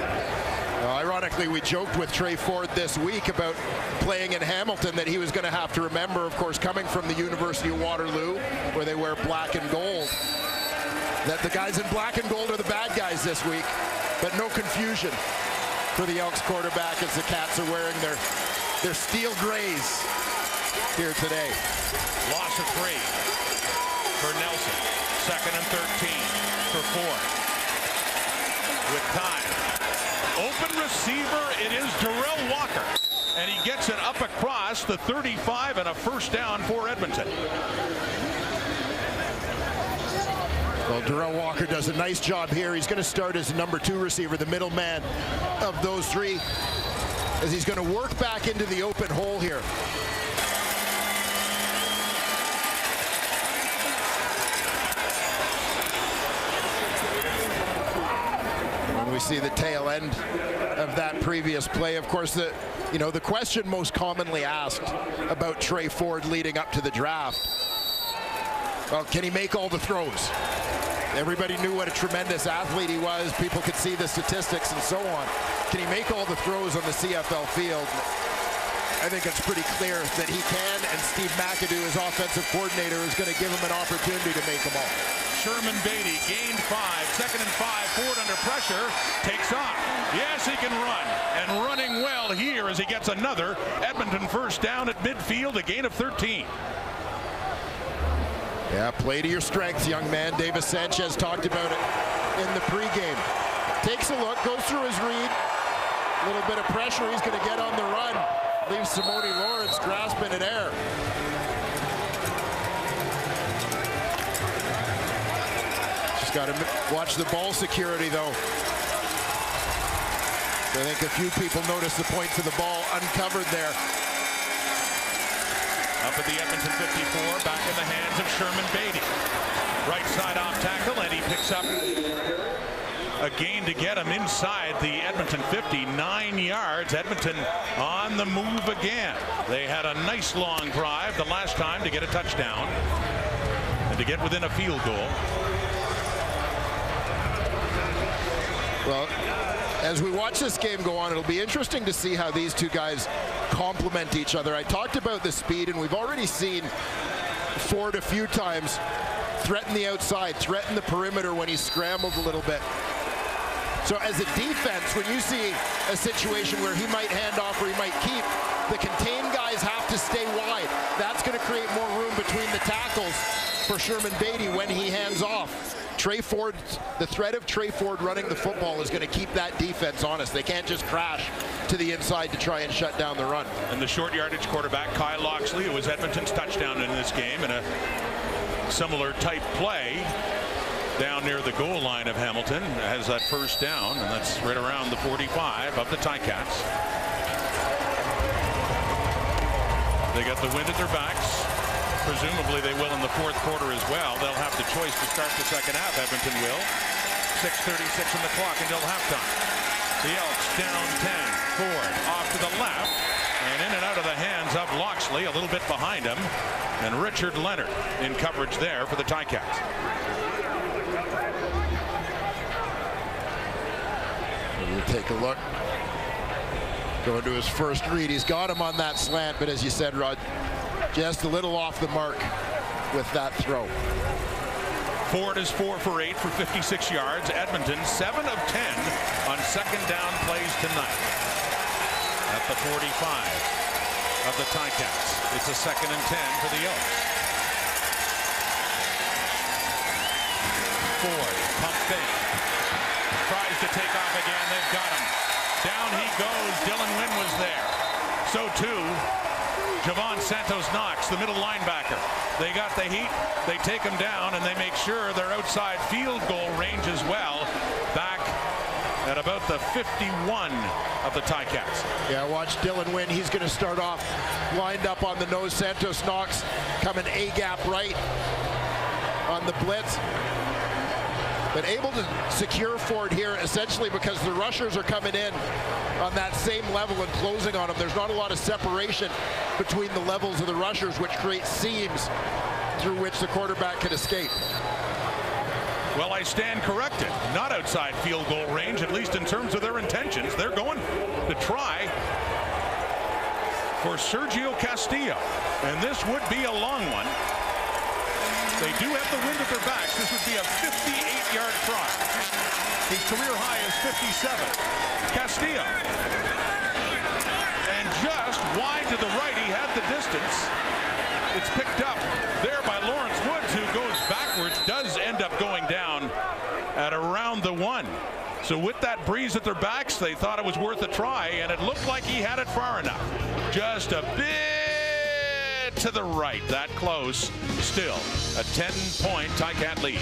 Ironically, we joked with Trey Ford this week about playing in Hamilton that he was going to have to remember, of course, coming from the University of Waterloo, where they wear black and gold, that the guys in black and gold are the bad guys this week. But no confusion for the Elks quarterback as the Cats are wearing their steel grays here today. Loss of 3 for Nelson. 2nd and 13 for Ford. With time. Open receiver, it is Darrell Walker. And he gets it up across the 35 and a 1st down for Edmonton. Well, Darrell Walker does a nice job here. He's going to start as the number 2 receiver, the middle man of those 3, as he's going to work back into the open hole here. We see the tail end of that previous play. Of course, the question most commonly asked about Trey Ford leading up to the draft, well, can he make all the throws? Everybody knew what a tremendous athlete he was. People could see the statistics and so on. Can he make all the throws on the CFL field? I think it's pretty clear that he can, and Steve McAdoo, his offensive coordinator, is going to give him an opportunity to make them all. Sherman Beatty gained 5, 2nd and 5. Ford under pressure, takes off. Yes, he can run, and running well here as he gets another Edmonton 1st down at midfield, a gain of 13. Yeah, play to your strengths, young man. Davis Sanchez talked about it in the pregame. Takes a look, goes through his read. A little bit of pressure, he's going to get on the run. Leaves Simone Lawrence grasping in air. Just got to watch the ball security, though. I think a few people noticed the points of the ball uncovered there. Up at the Edmonton 54, back in the hands of Sherman Beatty. Right side off tackle, and he picks up a gain to get him inside the Edmonton 50, 9 yards. Edmonton on the move again. They had a nice long drive the last time to get a touchdown and to get within a field goal. Well, as we watch this game go on, it'll be interesting to see how these two guys complement each other. I talked about the speed, and we've already seen Ford a few times threaten the outside, threaten the perimeter when he scrambled a little bit. So as a defense, when you see a situation where he might hand off or he might keep, the contained guys have to stay wide. That's going to create more room between the tackles for Sherman Beatty when he hands off. Trey Ford, the threat of Trey Ford running the football is going to keep that defense honest. They can't just crash to the inside to try and shut down the run. And the short yardage quarterback, Kyle Loxley, it was Edmonton's touchdown in this game in a similar type play down near the goal line of Hamilton, has that first down, and that's right around the 45 of the Ticats. They got the wind at their backs. Presumably they will in the fourth quarter as well. They'll have the choice to start the second half. Edmonton will. 6:36 on the clock until halftime. The Elks down 10. Ford off to the left and in and out of the hands of Loxley, a little bit behind him, and Richard Leonard in coverage there for the Ticats. We'll take a look. Going to his first read. He's got him on that slant, but as you said, Rod, just a little off the mark with that throw. Ford is 4 for 8 for 56 yards. Edmonton 7 of 10 on second down plays tonight. At the 45 of the Ticats. It's a 2nd and 10 for the Elks. Ford pump fake. Tries to take off again. They've got him. Down he goes. Dylan Wynn was there. So too Javon Santos-Knox, the middle linebacker. They got the heat, they take him down, and they make sure they're outside field goal range as well. Back at about the 51 of the Ticats. Yeah, watch Dylan Wynn. He's going to start off lined up on the nose. Santos-Knox coming A-gap right on the blitz. But able to secure Ford here essentially because the rushers are coming in on that same level and closing on him. There's not a lot of separation between the levels of the rushers, which creates seams through which the quarterback can escape. Well, I stand corrected. Not outside field goal range, at least in terms of their intentions. They're going to try for Sergio Castillo, and this would be a long one. They do have the wind at their backs. This would be a 58-yard try. His career high is 57. Castillo. And just wide to the right, he had the distance. It's picked up there by Lawrence Woods, who goes backwards, does end up going down at around the 1. So with that breeze at their backs, they thought it was worth a try, and it looked like he had it far enough. Just a bit to the right, that close. Still a 10-point Ticat lead.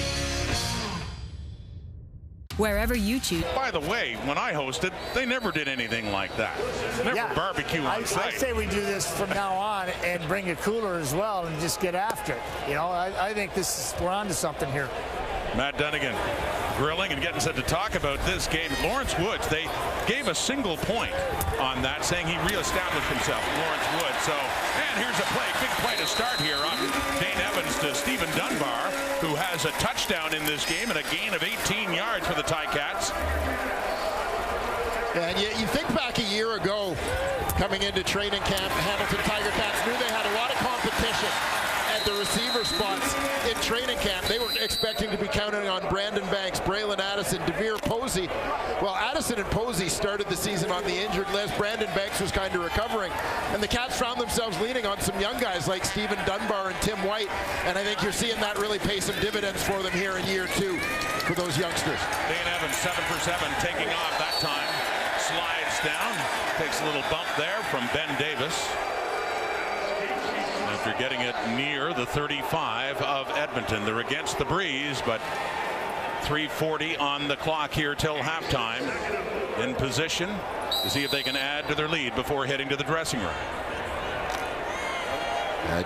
Wherever you choose. By the way, when I hosted, they never did anything like that. Never barbecue on site. I say we do this from now on and bring a cooler as well and just get after it. You know, I think we're on to something here. Matt Dunnigan grilling and getting set to talk about this game. Lawrence Woods, they gave a single point on that, saying he reestablished himself, Lawrence Woods. So, and here's a play, big play to start here on Dane Evans to Stephen Dunbar, who has a touchdown in this game and a gain of 18 yards for the Ticats. And you think back a year ago, coming into training camp, Hamilton Tiger Cats knew they had a lot of competition at the receiver spots in training camp. They were expecting to be counting on Brandon Banks, Braylon Addison, Devere Posey. Well, Addison and Posey started the season on the injured list. Brandon Banks was kind of recovering. And the Cats found themselves leaning on some young guys like Stephen Dunbar and Tim White. And I think you're seeing that really pay some dividends for them here in year 2 for those youngsters. Dane Evans, 7 for 7, taking off that time. Slides down, takes a little bump there from Ben Davis. After getting it near the 35 of Edmonton. They're against the breeze, but 3:40 on the clock here till halftime. In position to see if they can add to their lead before heading to the dressing room.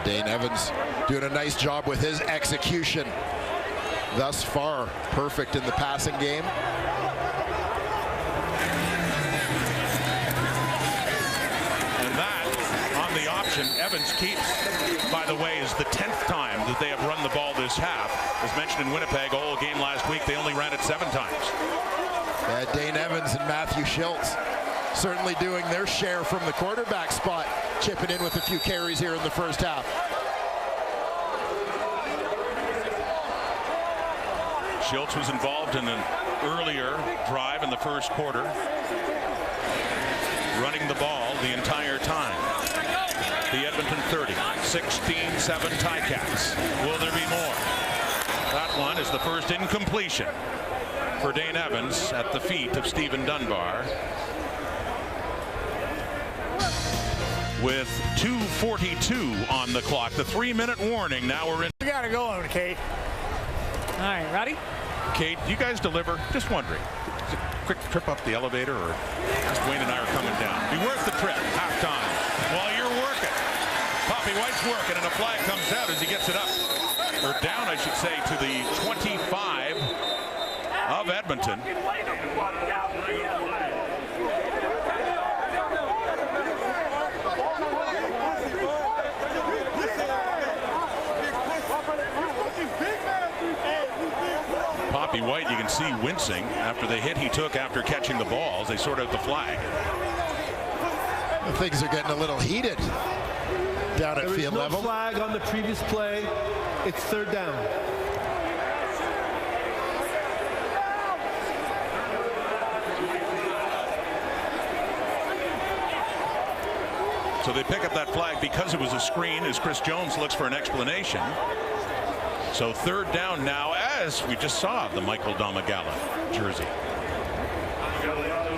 Dane Evans doing a nice job with his execution thus far. Perfect in the passing game. And that on the option Evans keeps, by the way, is the 10th time that they have run the ball this half. As mentioned in Winnipeg, all game last week, they only ran it 7 times. Dane Evans and Matthew Schultz certainly doing their share from the quarterback spot, chipping in with a few carries here in the first half. Schultz was involved in an earlier drive in the first quarter, running the ball the entire time. The Edmonton 30, 16-7 Ticats. Will there be more? That one is the first incompletion for Dane Evans at the feet of Stephen Dunbar. With 2:42 on the clock, the 3-minute warning. Now we're in. We gotta go, Kate. All right, ready? Kate, do you guys deliver? Just wondering. Is it a quick trip up the elevator, or just Wayne and I are coming down? Be worth the trip. Halftime. While you're working, Poppy White's working, and a flag comes out as he gets it up, or down, I should say, to the 25 of Edmonton. Poppy White, you can see wincing after the hit he took after catching the ball as they sort out the flag. Things are getting a little heated down at field level. There was no flag on the previous play. It's 3rd down. So they pick up that flag because it was a screen as Chris Jones looks for an explanation. So 3rd down now, as we just saw the Michael Domagala jersey.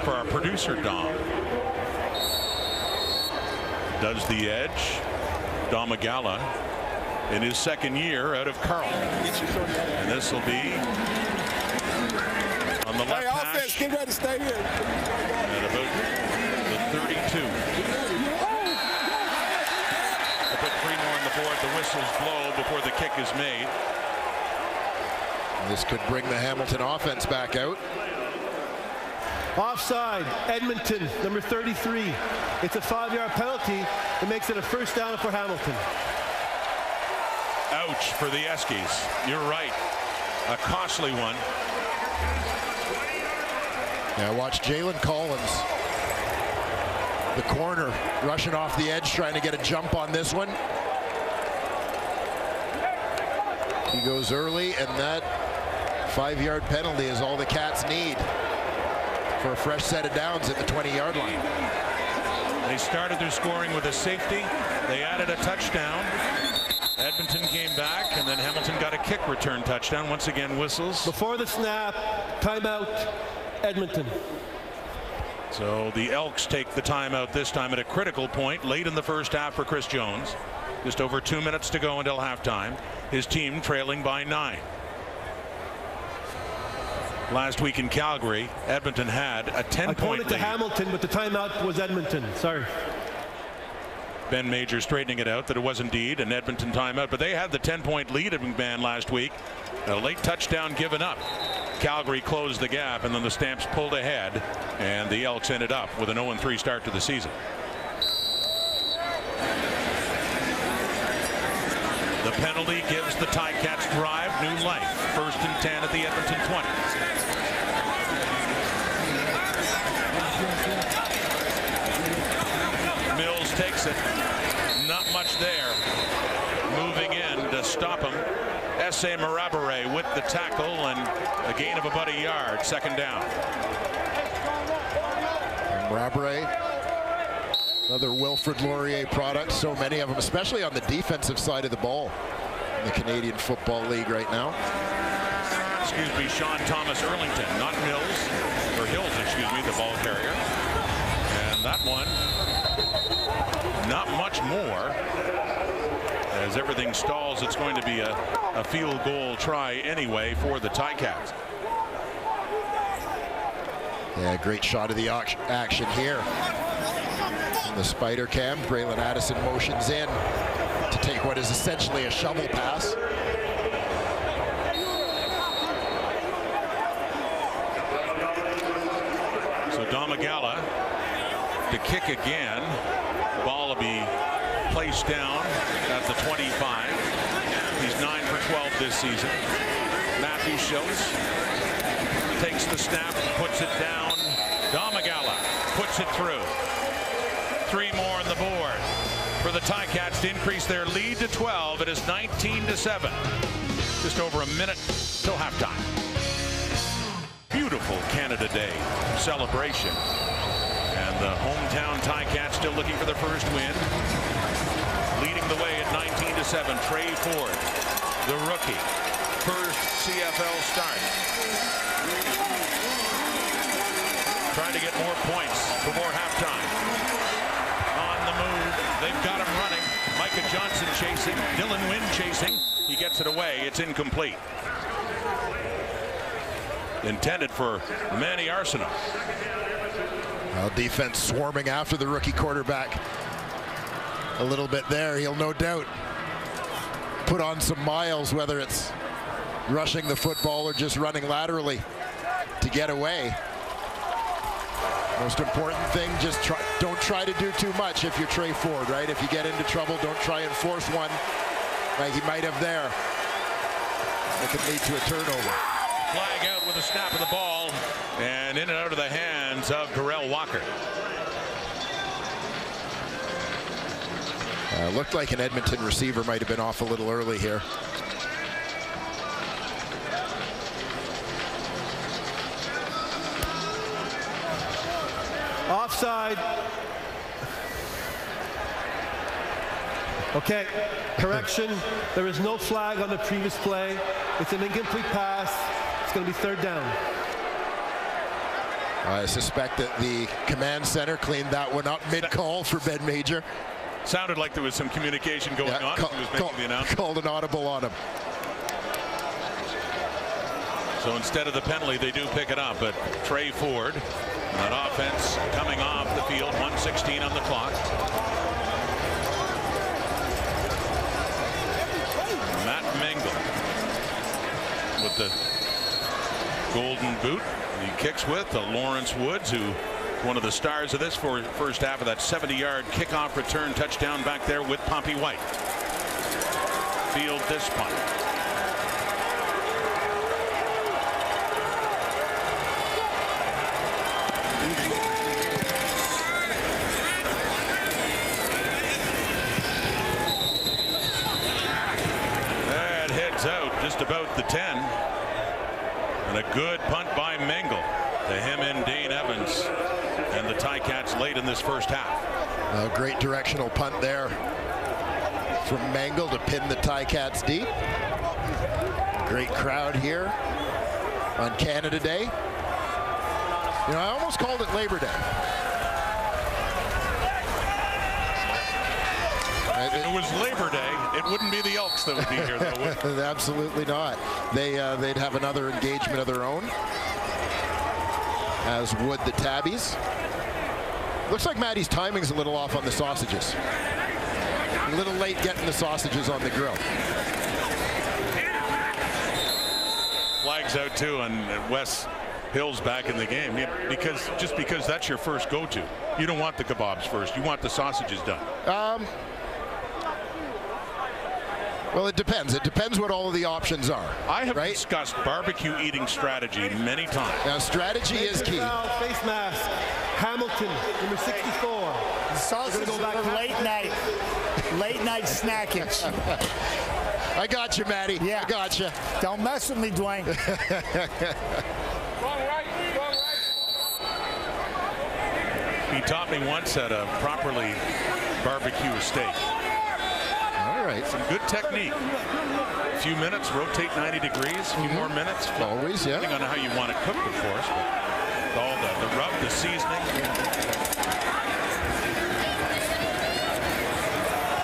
For our producer, Dom. Does the edge. Domagala in his 2nd year out of Carleton. And this will be on the left hash. Offense, get ready to stay here. At about the 32. To put 3 more on the board, the whistles blow before the kick is made. This could bring the Hamilton offense back out. Offside, Edmonton, number 33. It's a 5-yard penalty. It makes it a 1st down for Hamilton. Ouch for the Eskies. You're right. A costly one. Now watch Jalen Collins, the corner, rushing off the edge, trying to get a jump on this one. He goes early, and that 5-yard penalty is all the Cats need for a fresh set of downs at the 20-yard line. They started their scoring with a safety. They added a touchdown. Edmonton came back, and then Hamilton got a kick return touchdown. Once again, whistles. Before the snap, timeout, Edmonton. So the Elks take the timeout this time at a critical point late in the first half for Chris Jones. Just over 2 minutes to go until halftime. His team trailing by 9. Last week in Calgary, Edmonton had a 10-point lead. I pointed to Hamilton, but the timeout was Edmonton. Sorry. Ben Major straightening it out that it was indeed an Edmonton timeout, but they had the 10-point lead at McMahon last week. A late touchdown given up. Calgary closed the gap, and then the Stamps pulled ahead, and the Elks ended up with an 0-3 start to the season. The penalty gives the Ticats drive new life. 1st and 10 at the Edmonton 20. Mills takes it. Not much there. Moving in to stop him. S.A. Marabere with the tackle and a gain of about a yard. 2nd down. Marabere, another Wilfrid Laurier product. So many of them, especially on the defensive side of the ball in the Canadian Football League right now. Excuse me, Sean Thomas Erlington, not Mills, or Hills, excuse me, the ball carrier. And that one, not much more. As everything stalls, it's going to be a field goal try anyway for the Ticats. Yeah, great shot of the action here. The spider cam, Braylon Addison motions in to take what is essentially a shovel pass. So Domagala to kick again. Ball will be placed down at the 25. He's 9 for 12 this season. Matthew Schultz takes the snap, puts it down. Domagala puts it through. 3 more on the board for the Ticats to increase their lead to 12. It is 19-7. Just over a minute till halftime. Beautiful Canada Day celebration. And the hometown Ticats still looking for their first win. Leading the way at 19-7. Trey Ford, the rookie. First CFL start. Trying to get more points for more halftime. On the move, they've got him running. Micah Johnson chasing, Dylan Wynn chasing. He gets it away. It's incomplete. Intended for Manny Arsenault. Well, defense swarming after the rookie quarterback. A little bit there. He'll no doubt put on some miles, whether it's rushing the football or just running laterally to get away. Most important thing, just don't try to do too much if you're Trey Ford, right? If you get into trouble, don't try and force one like he might have there. It could lead to a turnover. Flag out with a snap of the ball, and in and out of the hands of Darrell Walker. Looked like an Edmonton receiver might have been off a little early here. Offside. Okay, correction. There is no flag on the previous play. It's an incomplete pass. It's going to be 3rd down. I suspect that the command center cleaned that one up mid-call for Ben Major. Sounded like there was some communication going on. He was making the announcement. Called an audible on him. So instead of the penalty, they do pick it up. But Trey Ford, that offense coming off the field, 1:16 on the clock. Matt Mengel with the golden boot. He kicks with Lawrence Woods, who one of the stars of this first half of that 70-yard kickoff return touchdown back there with Pompey White. Field this punt. That heads out just about the 10. And a good punt by Mengel to him and Dane Evans and the Ticats late in this first half. A great directional punt there from Mengel to pin the Ticats deep. Great crowd here on Canada Day. You know, I almost called it Labor Day. If it was Labor Day, it wouldn't be the Elks that would be here, though, would it? Absolutely not. They'd have another engagement of their own, as would the Tabbies. Looks like Matty's timing's a little off on the sausages. A little late getting the sausages on the grill. Flags out too, and Wes Hill's back in the game. Yeah, because that's your first go-to. You don't want the kebabs first. You want the sausages done. Well, it depends. It depends what all of the options are. I have discussed barbecue eating strategy many times. Now, strategy is key. Face mask. Hamilton, number 64. The sausages go back for late night snackage. I got you, Matty. Yeah. I got you. Don't mess with me, Dwayne. He taught me once how to properly barbecue a steak. All right. Some good technique. A few minutes, rotate 90 degrees, a few more minutes. Always, yeah. Depending on how you want it cooked, of course. But all the rub, the seasoning.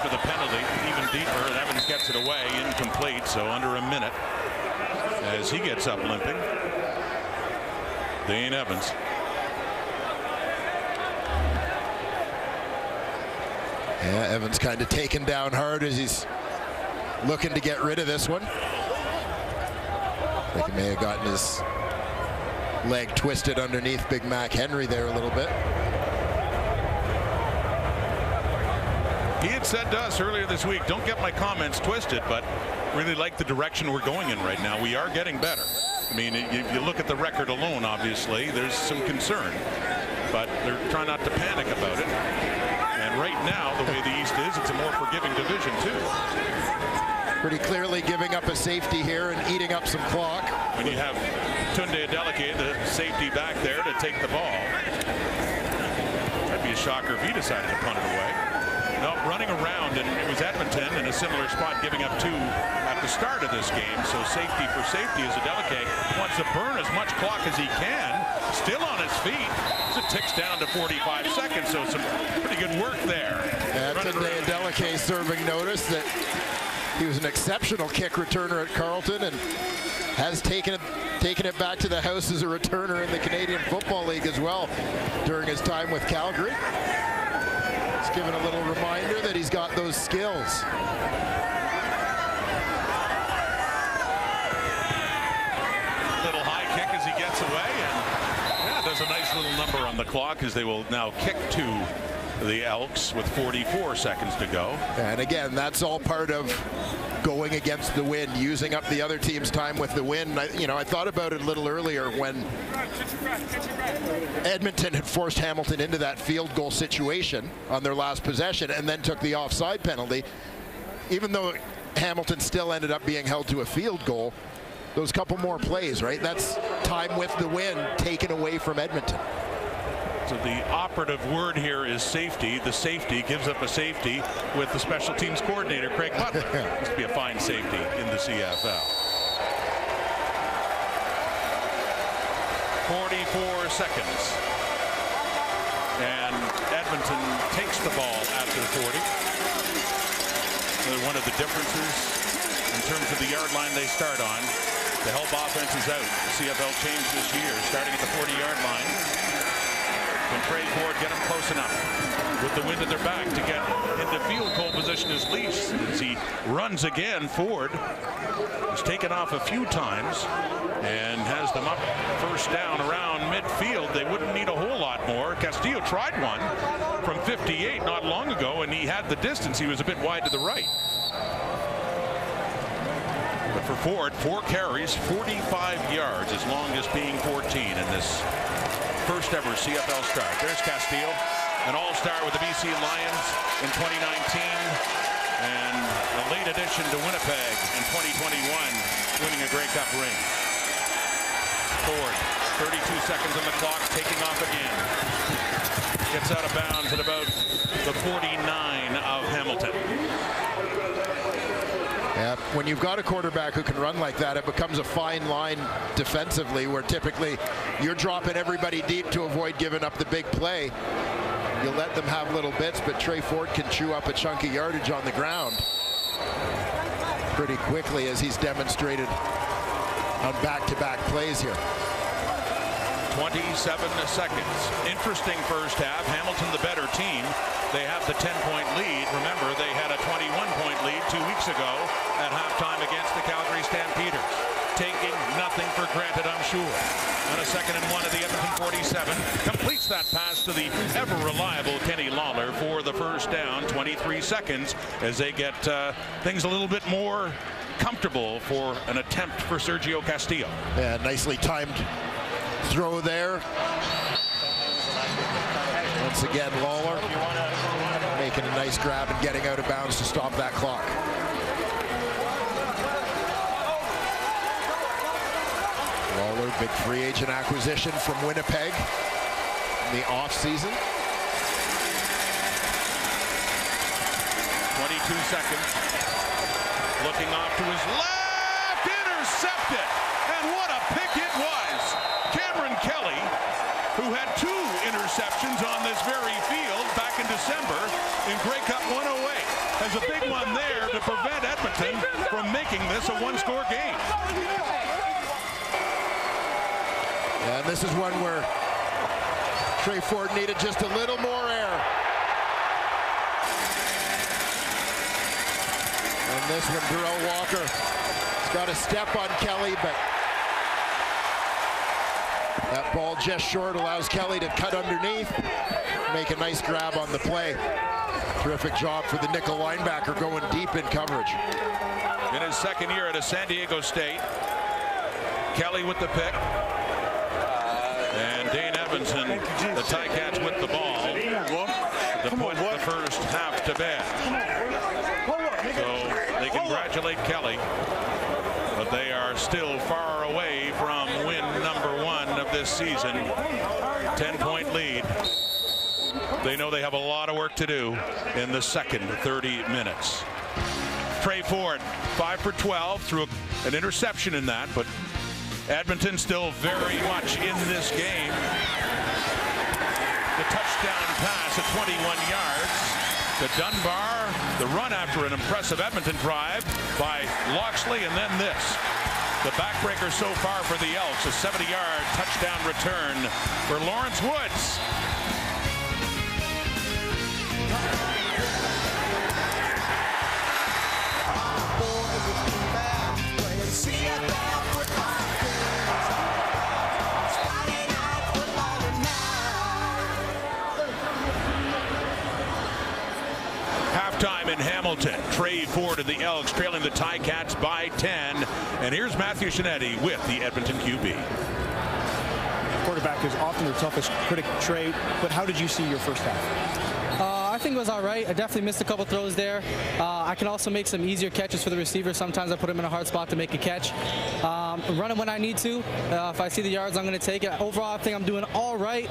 For the penalty, even deeper, and Evans gets it away, incomplete, so under a minute as he gets up limping. Dane Evans. Yeah, Evans kind of taken down hard as he's looking to get rid of this one. I think he may have gotten his leg twisted underneath Big Mac Henry there a little bit. He had said to us earlier this week, don't get my comments twisted, but really like the direction we're going in right now. We are getting better. I mean, you look at the record alone, obviously, there's some concern, but they're trying not to panic about it. And right now, the way the East is, it's a more forgiving division, too. Pretty clearly giving up a safety here and eating up some clock. When you have Tunde Adeleke, the safety back there, to take the ball. That'd be a shocker if he decided to punt it away. No, running around, and it was Edmonton in a similar spot, giving up 2 at the start of this game. So safety for safety as Adeleke wants to burn as much clock as he can. Still on his feet. It ticks down to 45 seconds, so some pretty good work there. Tunde Adeleke serving notice that he was an exceptional kick returner at Carleton and has taken it back to the house as a returner in the Canadian Football League as well during his time with Calgary. Just giving a little reminder that he's got those skills. Little high kick as he gets away, and yeah, does a nice little number on the clock as they will now kick to the Elks with 44 seconds to go. And again, that's all part of going against the wind, using up the other team's time with the wind. I thought about it a little earlier when Edmonton had forced Hamilton into that field goal situation on their last possession and then took the offside penalty. Even though Hamilton still ended up being held to a field goal, those couple more plays, right? That's time with the wind taken away from Edmonton. So the operative word here is safety. The safety gives up a safety with the special teams coordinator, Craig Butler. Used to be a fine safety in the CFL. 44 seconds. And Edmonton takes the ball after 40. One of the differences in terms of the yard line they start on to help offenses out. The CFL changed this year, starting at the 40-yard line. Can Trey Ford get them close enough with the wind at their back to get into field goal position as least as he runs again? Ford has taken off a few times and has them up first down around midfield. They wouldn't need a whole lot more. Castillo tried one from 58 not long ago, and he had the distance. He was a bit wide to the right. But for Ford, 4 carries, 45 yards, as long as being 14 in this first ever CFL start. There's Castillo, an all-star with the BC Lions in 2019 and a late addition to Winnipeg in 2021, winning a Grey Cup ring. Ford, 32 seconds on the clock, taking off again. Gets out of bounds at about the 49 of Hamilton. Yeah, when you've got a quarterback who can run like that, it becomes a fine line defensively where typically you're dropping everybody deep to avoid giving up the big play. You'll let them have little bits, but Trey Ford can chew up a chunky yardage on the ground pretty quickly, as he's demonstrated on back-to-back plays here. 27 seconds. Interesting first half. Hamilton the better team. They have the 10-point lead. Remember, they had a 21-point lead 2 weeks ago at halftime against the Calgary Stampeders. Taking nothing for granted, I'm sure. On a 2nd and 1 at the Edmonton 47. Completes that pass to the ever-reliable Kenny Lawler for the first down. 23 seconds as they get things a little bit more comfortable for an attempt for Sergio Castillo. Yeah, nicely timed throw there. Once again, Lawler making a nice grab and getting out of bounds to stop that clock. Lawler, big free agent acquisition from Winnipeg in the offseason. 22 seconds. Looking off to his left, intercepted, and what a pick it was. Cameron Kelly, who had 2 interceptions on this very field back in December in Grey Cup 108, has a big one there to prevent Edmonton from making this a one-score game. And this is one where Trey Ford needed just a little more air. And this one, Darrell Walker has got a step on Kelly, but that ball just short allows Kelly to cut underneath, make a nice grab on the play. Terrific job for the nickel linebacker going deep in coverage. In his second year at a San Diego State, Kelly with the pick. And Dane Evanson, the Ticats with the ball, to put the first half to bed. So they congratulate Kelly, but they are still far away from win number 1 of this season. 10-point lead. They know they have a lot of work to do in the second 30 minutes. Trey Ford, 5 for 12, threw an interception in that, but Edmonton still very much in this game. The touchdown pass at 21 yards to Dunbar. The run after an impressive Edmonton drive by Loxley, and then this. The backbreaker so far for the Elks, a 70-yard touchdown return for Lawrence Woods. Halftime in Hamilton. Trey Ford and the Elks trailing the Ticats by 10. And here's Matthew Shinetti with the Edmonton QB. Quarterback is often the toughest critic, Trey, but how did you see your first half? I think it was all right. I definitely missed a couple throws there. I can also make some easier catches for the receiver. Sometimes I put him in a hard spot to make a catch. Running when I need to. If I see the yards, I'm going to take it. Overall, I think I'm doing all right.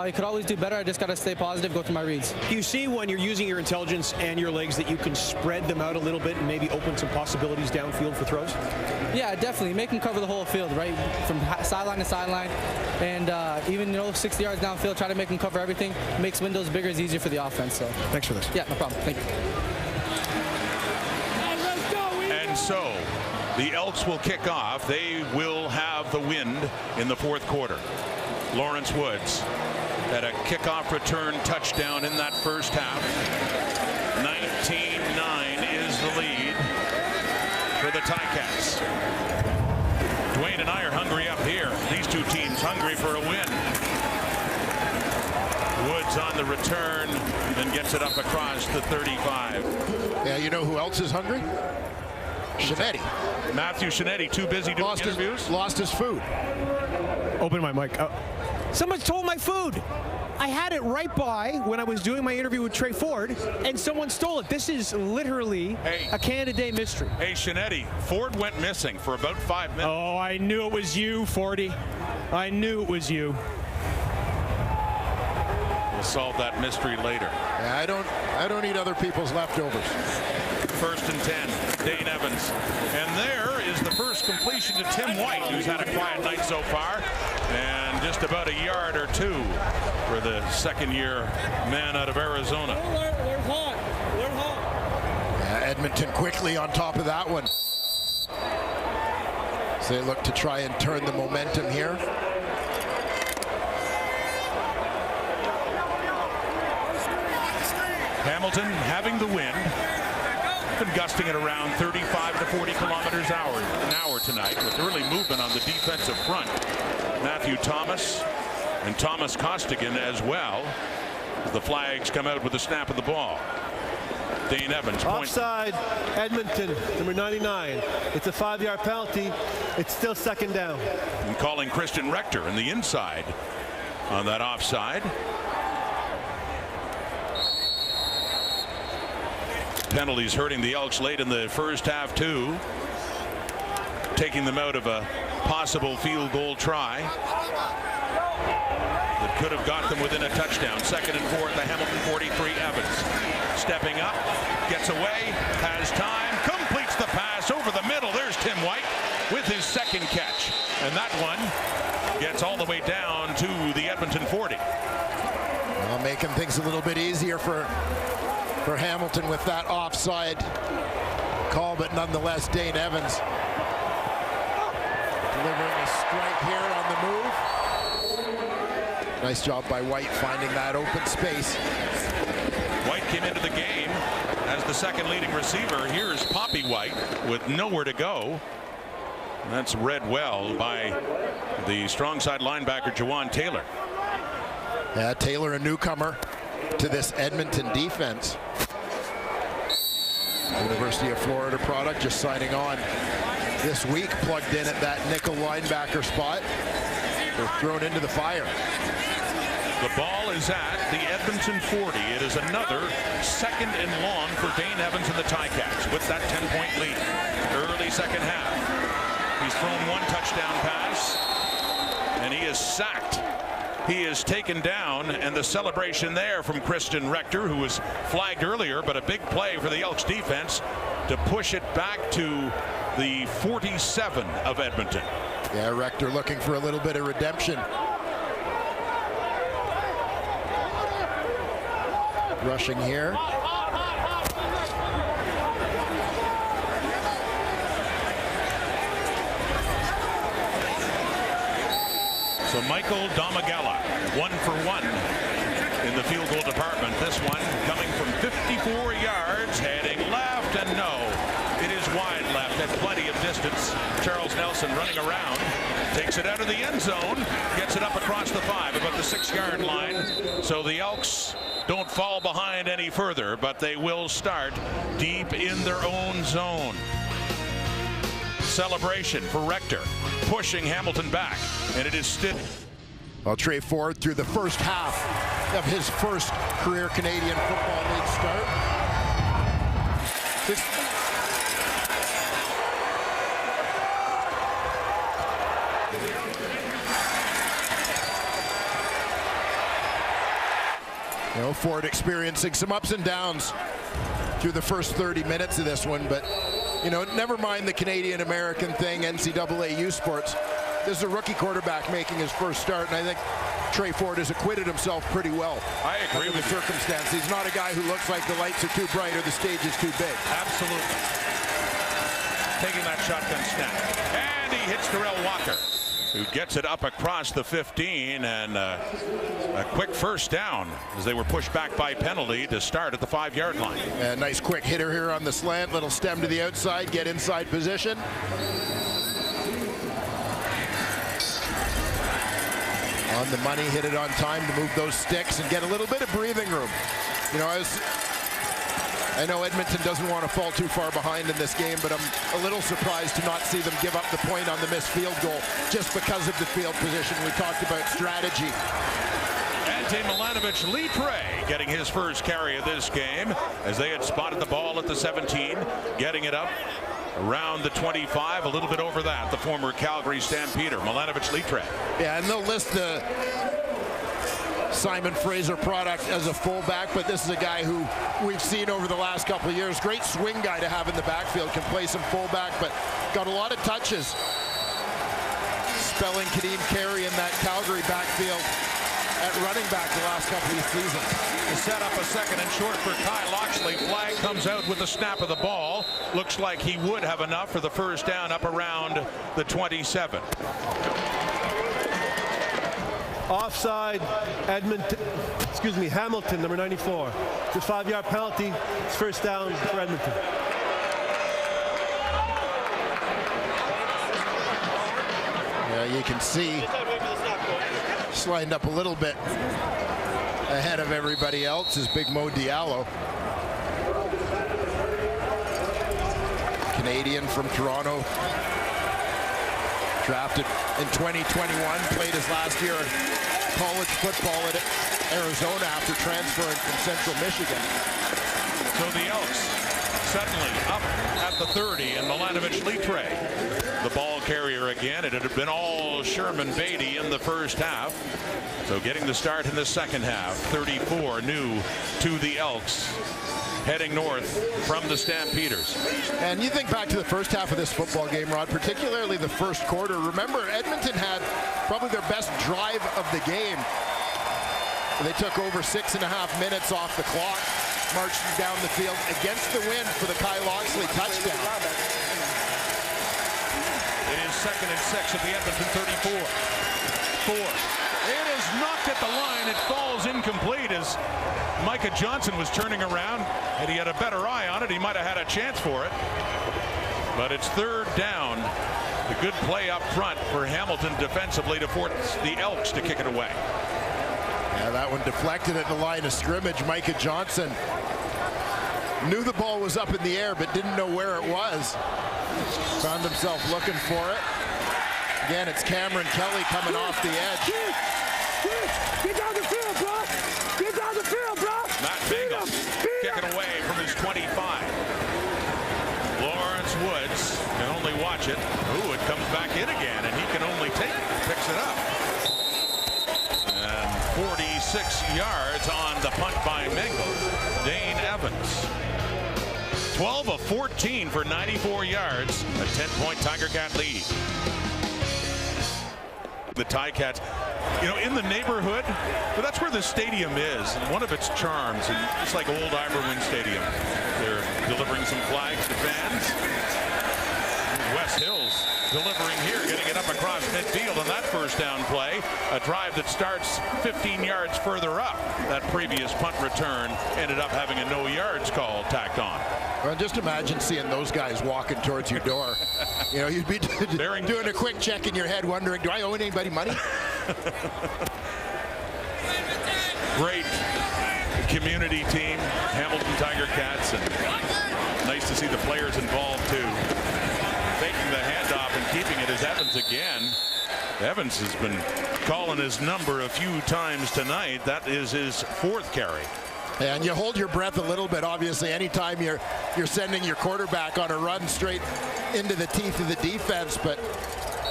You could always do better. I just got to stay positive, go through my reads. Do you see when you're using your intelligence and your legs that you can spread them out a little bit and maybe open some possibilities downfield for throws? Yeah, definitely. Make them cover the whole field, right? From sideline to sideline. And even, 60 yards downfield, try to make them cover everything. Makes windows bigger, is easier for the offense. So. Thanks for this. Yeah, no problem. Thank you. And so the Elks will kick off. They will have the wind in the fourth quarter. Lawrence Woods had a kickoff return touchdown in that first half. 19-9 is the lead for the Ticats. Dwayne and I are hungry up here. These two teams hungry for a win. Woods on the return and gets it up across the 35. Yeah, you know who else is hungry? Shinetti. Matthew Shinetti, too busy doing interviews? Lost his food. Open my mic. Someone stole my food. I had it right by when I was doing my interview with Trey Ford, and someone stole it. This is literally a Canada-Day mystery. Hey, Shinetti, Ford went missing for about 5 minutes. Oh, I knew it was you, Fordy. I knew it was you. We'll solve that mystery later. Yeah, I don't eat other people's leftovers. First and 10, Dane Evans. And there is the first completion to Tim White, who's had a quiet night so far. And just about a yard or two for the second-year man out of Arizona. They're hot. They're hot. Yeah, Edmonton quickly on top of that one. So they look to try and turn the momentum here. Hamilton having the wind. Been gusting at around 35 to 40 kilometers an hour tonight, with early movement on the defensive front. Matthew Thomas and Thomas Costigan as well, as the flags come out with the snap of the ball. Dane Evans. Offside, Edmonton, number 99. It's a 5-yard penalty. It's still second down. And calling Christian Rector in the inside on that offside. Penalties hurting the Elks late in the first half too, taking them out of a possible field goal try that could have got them within a touchdown. Second and 4 at the Hamilton 43. Evans stepping up, gets away, has time, completes the pass over the middle. There's Tim White with his second catch, and that one gets all the way down to the Edmonton 40. Well, making things a little bit easier for Hamilton with that offside call, but nonetheless Dane Evans delivering a strike here on the move. Nice job by White finding that open space. White came into the game as the second leading receiver. Here's Poppy White with nowhere to go. That's read well by the strong side linebacker Jawan Taylor. Yeah, Taylor, a newcomer to this Edmonton defense. University of Florida product, just signing on this week, plugged in at that nickel linebacker spot. They're thrown into the fire. The ball is at the Edmonton 40. It is another 2nd and long for Dane Evans and the Ticats with that 10-point lead. Early second half. He's thrown one touchdown pass, and he is sacked. He is taken down, and the celebration there from Christian Rector, who was flagged earlier, but a big play for the Elks defense to push it back to the 47 of Edmonton. Yeah, Rector looking for a little bit of redemption. Rushing here. So Michael Domagala, 1 for 1 in the field goal department. This one coming from 54 yards, heading left, and no, it is wide left at plenty of distance. Charles Nelson running around, takes it out of the end zone, gets it up across the 5, about the 6-yard line. So the Elks don't fall behind any further, but they will start deep in their own zone. Celebration for Rector, pushing Hamilton back, and it is still. Well, Trey Ford through the first half of his first career Canadian Football League start. You know, Ford experiencing some ups and downs through the first 30 minutes of this one, but you know, never mind the Canadian-American thing, NCAA U Sports. This is a rookie quarterback making his first start, and I think Trey Ford has acquitted himself pretty well. I agree with the circumstance. He's not a guy who looks like the lights are too bright or the stage is too big. Absolutely. Taking that shotgun snap, and he hits Darrell Walker, who gets it up across the 15, and a quick first down as they were pushed back by penalty to start at the 5-yard line. A nice quick hitter here on the slant, little stem to the outside, get inside position. On the money, hit it on time to move those sticks and get a little bit of breathing room. You know, I know Edmonton doesn't want to fall too far behind in this game, but I'm a little surprised to not see them give up the point on the missed field goal just because of the field position. We talked about strategy. Ante Milanovic-Litre getting his first carry of this game as they had spotted the ball at the 17, getting it up around the 25, a little bit over that. The former Calgary Stampeder, Milanovic-Litre. Yeah, and they'll list the Simon Fraser product as a fullback, but this is a guy who we've seen over the last couple of years. Great swing guy to have in the backfield, can play some fullback, but got a lot of touches. Spelling Kadeem Carey in that Calgary backfield at running back the last couple of seasons. To set up a 2nd and short for Kai Loxley. Flag comes out with the snap of the ball. Looks like he would have enough for the first down up around the 27. Offside, Hamilton, number 94. The 5-yard penalty. It's first down for Edmonton. Yeah, you can see he's lined up a little bit ahead of everybody else is Big Mo Diallo. Canadian from Toronto. Drafted in 2021, played his last year in college football at Arizona after transferring from Central Michigan. So the Elks suddenly up at the 30, and Milanovic-Litre, the ball carrier again. It had been all Sherman Beatty in the first half. So getting the start in the second half. 34 new to the Elks, heading north from the Stampeders. And you think back to the first half of this football game, Rod, particularly the first quarter. Remember, Edmonton had probably their best drive of the game. They took over 6.5 minutes off the clock, marching down the field against the wind for the Kai Loxley touchdown. It is 2nd and 6 at the Edmonton 34. 4. It is knocked at the line. It falls incomplete as Micah Johnson was turning around. Had he had a better eye on it, he might have had a chance for it. But it's third down. The good play up front for Hamilton defensively to force the Elks to kick it away. Yeah, that one deflected at the line of scrimmage. Micah Johnson knew the ball was up in the air but didn't know where it was. Found himself looking for it. Again, it's Cameron Kelly coming off the edge. Get down the field, bro! Get down the field, bro! Matt Bingham kicking away from his 25. Lawrence Woods can only watch it. Ooh, it comes back in again, and he can only take it. Picks it up. And 46 yards on the punt by Mengel. Dane Evans. 12 of 14 for 94 yards. A 10-point Tiger Cat lead. The Ticats, you know, in the neighborhood, but that's where the stadium is, and one of its charms, and it's like old Iberwin Stadium. They're delivering some flags to fans. West Hills delivering here, getting it up across midfield on that first down play. A drive that starts 15 yards further up. That previous punt return ended up having a no yards call tacked on. Well, just imagine seeing those guys walking towards your door. You know, you'd be doing a quick check in your head, wondering, do I owe anybody money? Great community team, Hamilton Tiger Cats, and nice to see the players involved too. Taking the handoff and keeping it is Evans again. Evans has been calling his number a few times tonight. That is his fourth carry. And you hold your breath a little bit, obviously, anytime you're sending your quarterback on a run straight into the teeth of the defense. But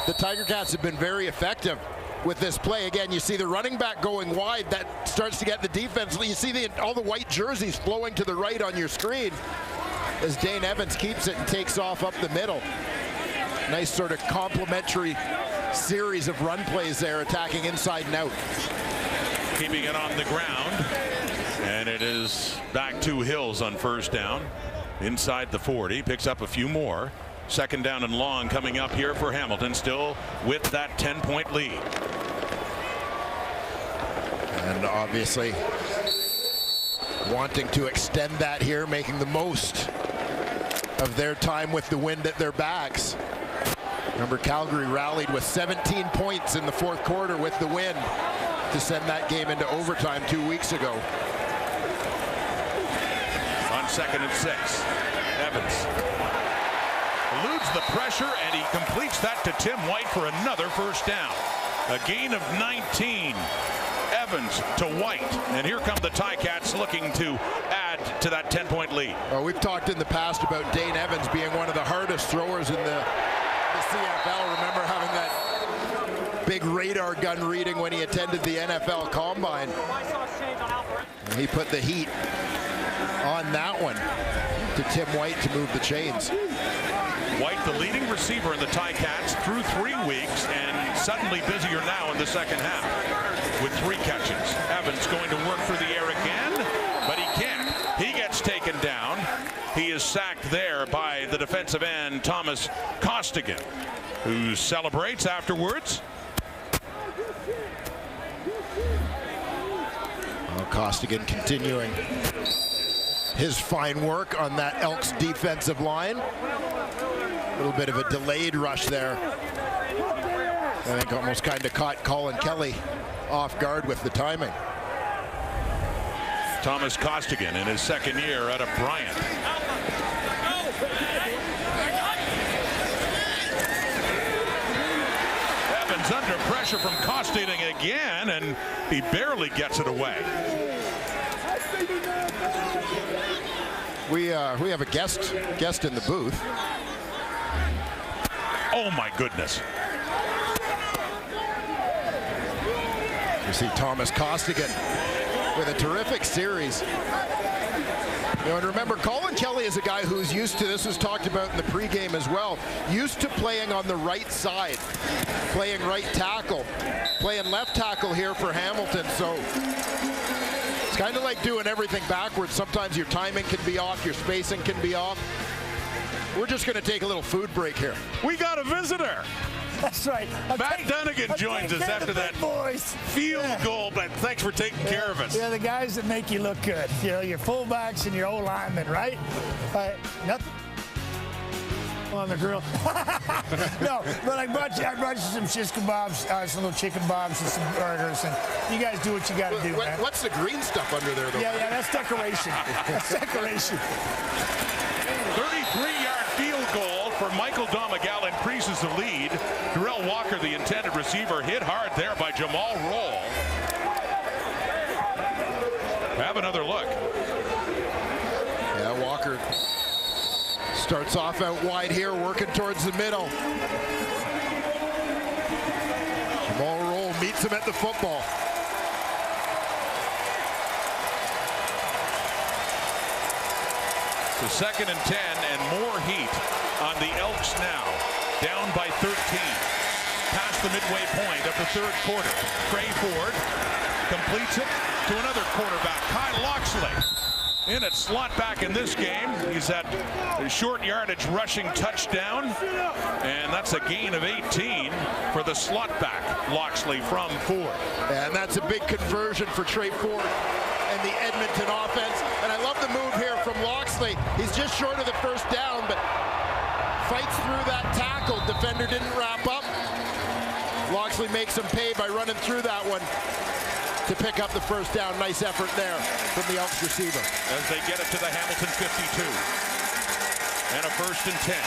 the Tiger Cats have been very effective with this play. Again, you see the running back going wide. That starts to get the defense. You see all the white jerseys flowing to the right on your screen as Dane Evans keeps it and takes off up the middle. Nice sort of complementary series of run plays there, attacking inside and out. Keeping it on the ground. And it is back to Hills on first down. Inside the 40. Picks up a few more. Second down and long coming up here for Hamilton. Still with that 10-point lead. And obviously wanting to extend that here, making the most of their time with the wind at their backs. Remember, Calgary rallied with 17 points in the fourth quarter with the wind to send that game into overtime 2 weeks ago. On 2nd and 6. Evans eludes the pressure, and he completes that to Tim White for another first down. A gain of 19. Evans to White, and here come the Ticats looking to add to that 10-point lead. Well, we've talked in the past about Dane Evans being one of the hardest throwers in the CFL. Remember having that big radar gun reading when he attended the NFL Combine. And he put the heat on that one to Tim White to move the chains. White, the leading receiver in the Ticats through 3 weeks, and suddenly busier now in the second half with 3 catches. Evans going to work through the air again, but he can't. He gets taken down. He is sacked there by the defensive end, Thomas Costigan, who celebrates afterwards. Well, Costigan continuing his fine work on that Elks defensive line. A little bit of a delayed rush there. I think almost kind of caught Colin Kelly off guard with the timing. Thomas Costigan in his second year out of Bryant. Evans under pressure from Costigan again, and he barely gets it away. We have a guest in the booth. Oh my goodness. You see Thomas Costigan with a terrific series. You know, and remember, Colin Kelly is a guy who's used to, this was talked about in the pregame as well, used to playing on the right side, playing right tackle, playing left tackle here for Hamilton. So it's kind of like doing everything backwards. Sometimes your timing can be off, your spacing can be off. We're just going to take a little food break here. We got a visitor. That's right. Matt Dunnigan joins us after that field goal, but thanks for taking care of us. Yeah, the guys that make you look good. You know, your fullbacks and your O-linemen, right? Nothing on the grill. No, but I brought you some shish kebabs, some little chicken bobs and some burgers, and you guys do what you got to do, man. What's the green stuff under there, though? Yeah, that's decoration. That's decoration. 33-yard field goal for Michael Domagal increases the lead. Darrell Walker, the intended receiver, hit hard there by Jamal Roll. Have another look. Yeah, Walker starts off out wide here, working towards the middle. Jamal Roll meets him at the football. So 2nd and 10 and more heat on the Elks now. Down by 13. Past the midway point of the third quarter. Trey Ford completes it to another quarterback, Kyle Loxley. In at slot back in this game. He's had a short yardage rushing touchdown, and that's a gain of 18 for the slot back, Loxley from Ford. And that's a big conversion for Trey Ford and the Edmonton offense. And I love the move here from Loxley. He's just short of the first down, but fights through that tackle. Defender didn't wrap up. Loxley makes him pay by running through that one to pick up the first down. Nice effort there from the Elks receiver. As they get it to the Hamilton 52. And a 1st and 10.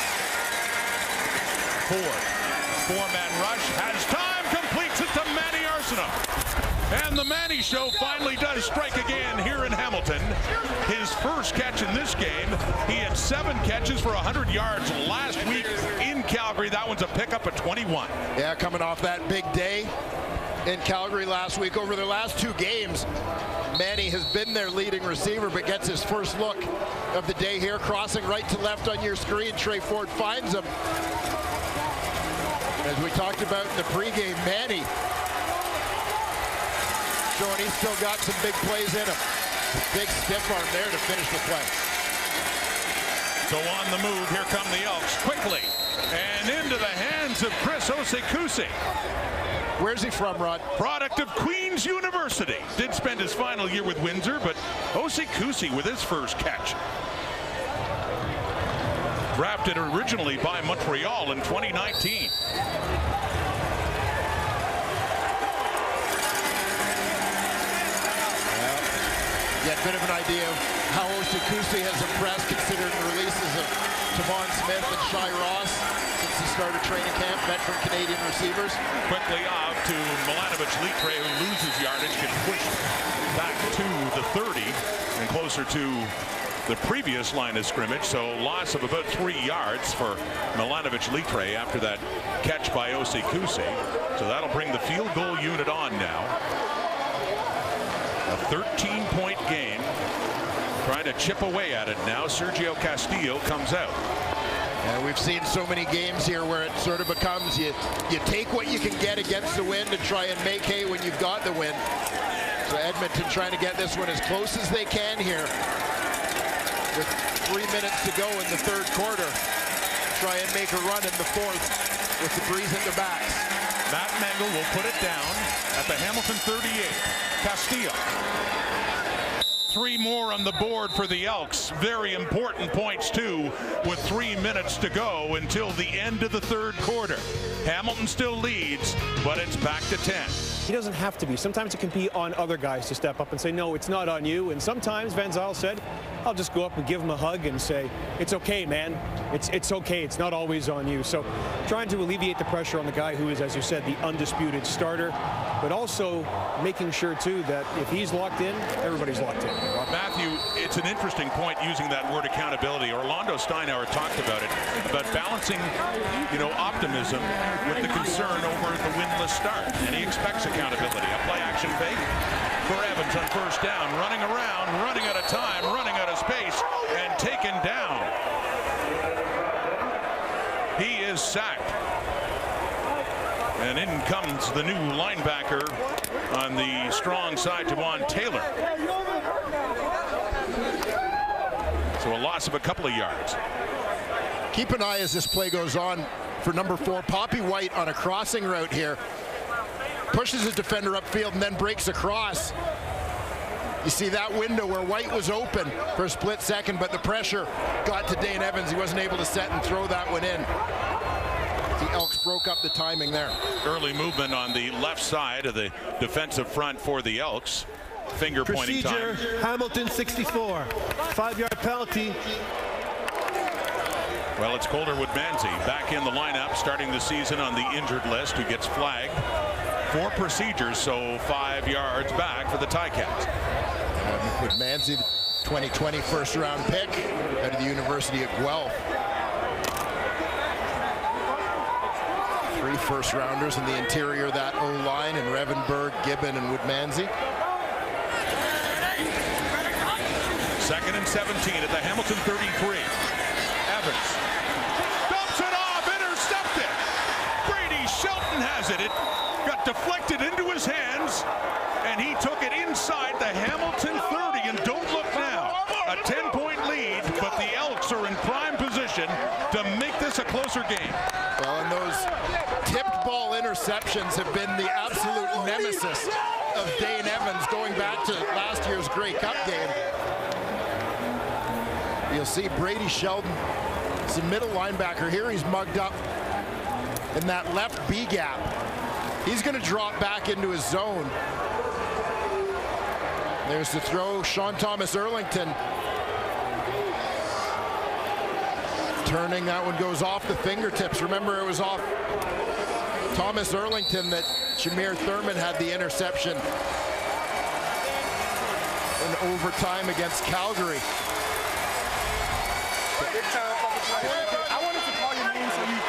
Ford. 4-man rush. Has time. Completes it to Manny Arsenault. And the Manny Show finally does strike again here in Hamilton. His first catch in this game. He had 7 catches for 100 yards last week in Calgary. That one's a pickup at 21. Yeah, coming off that big day in Calgary last week. Over the last 2 games, Manny has been their leading receiver, but gets his first look of the day here, crossing right to left on your screen. Trey Ford finds him. As we talked about in the pregame, Manny showing he's still got some big plays in him. Big stiff arm there to finish the play. So on the move, here come the Elks quickly and into the hands of Chris Osei-Kusi. Where's he from, Rod? Product of Queen's University. Did spend his final year with Windsor, but Osei-Kusi with his first catch. Drafted originally by Montreal in 2019. Get a bit of an idea of how Osei-Kusi has impressed, considering the releases of Tavon Smith and Shai Ross since the start of training camp, veteran Canadian receivers. Quickly off to Milanovic-Litre, who loses yardage, gets pushed back to the 30 and closer to the previous line of scrimmage. So loss of about 3 yards for Milanovic-Litre after that catch by Osei-Kusi. So that'll bring the field goal unit on now. A 13-point game. Trying to chip away at it now. Sergio Castillo comes out. And we've seen so many games here where it sort of becomes you take what you can get against the wind and try and make hay when you've got the wind. So Edmonton trying to get this one as close as they can here with 3 minutes to go in the third quarter. Try and make a run in the fourth with the breeze in their backs. Matt Mengel will put it down at the Hamilton 38. Castillo. 3 more on the board for the Elks. Very important points, too, with 3 minutes to go until the end of the third quarter. Hamilton still leads, but it's back to 10. He doesn't have to be. Sometimes it can be on other guys to step up and say, no, it's not on you. And sometimes, Van Zyl said, I'll just go up and give him a hug and say, it's okay, man. It's okay. It's not always on you. So trying to alleviate the pressure on the guy who is, as you said, the undisputed starter, but also making sure, too, that if he's locked in, everybody's locked in. Matthew, it's an interesting point using that word accountability. Orlando Steinauer talked about it, about balancing, optimism with the concern over the winless start. And he expects accountability. A play action fake for Evans on first down, running around, running out of time, running out of space, and taken down. He is sacked. And in comes the new linebacker on the strong side, Tavon Taylor. So a loss of a couple of yards. Keep an eye as this play goes on. for number 4, Poppy White, on a crossing route here. Pushes his defender upfield and then breaks across. You see that window where White was open for a split second, but the pressure got to Dane Evans. He wasn't able to set and throw that one in. The Elks broke up the timing there. Early movement on the left side of the defensive front for the Elks. Finger pointing time. Hamilton 64. 5-yard penalty. Well, it's Calder Woodmansey back in the lineup, starting the season on the injured list, who gets flagged for procedures, so 5 yards back for the Ticats. Woodmansey, the 2020 first-round pick out of the University of Guelph. 3 first-rounders in the interior of that O-line, and Revenberg, Gibbon, and Woodmansey. 2nd and 17 at the Hamilton 33. Evans dumps it off, intercepted. Brady Shelton has it. It got deflected into his hands, and he took it inside the Hamilton 30. And don't look now, a 10-point lead, but the Elks are in prime position to make this a closer game. Well, and those tipped ball interceptions have been the absolute nemesis of Dane Evans going back to last year's Grey Cup game. You'll see Brady Sheldon, he's a middle linebacker here. He's mugged up in that left B gap. He's going to drop back into his zone. There's the throw. Sean Thomas Erlington turning. That one goes off the fingertips. Remember, it was off Thomas Erlington that Shamir Thurman had the interception in overtime against Calgary.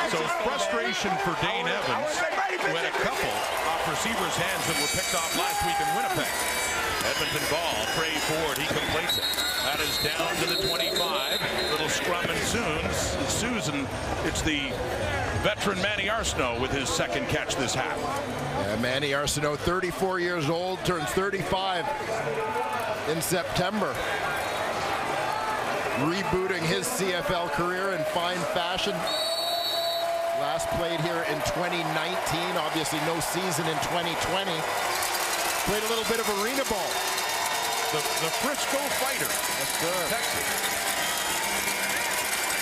So frustration for Dane Evans, who had a couple off receivers' hands that were picked off last week in Winnipeg. Edmonton ball, Trey Ford, he completes it. That is down to the 25. Little scrum and Susan. It's the veteran Manny Arsenault with his 2nd catch this half. Yeah, Manny Arsenault, 34 years old, turns 35 in September. Rebooting his CFL career in fine fashion. Last played here in 2019, obviously no season in 2020. Played a little bit of arena ball. The Frisco Fighter, Texas.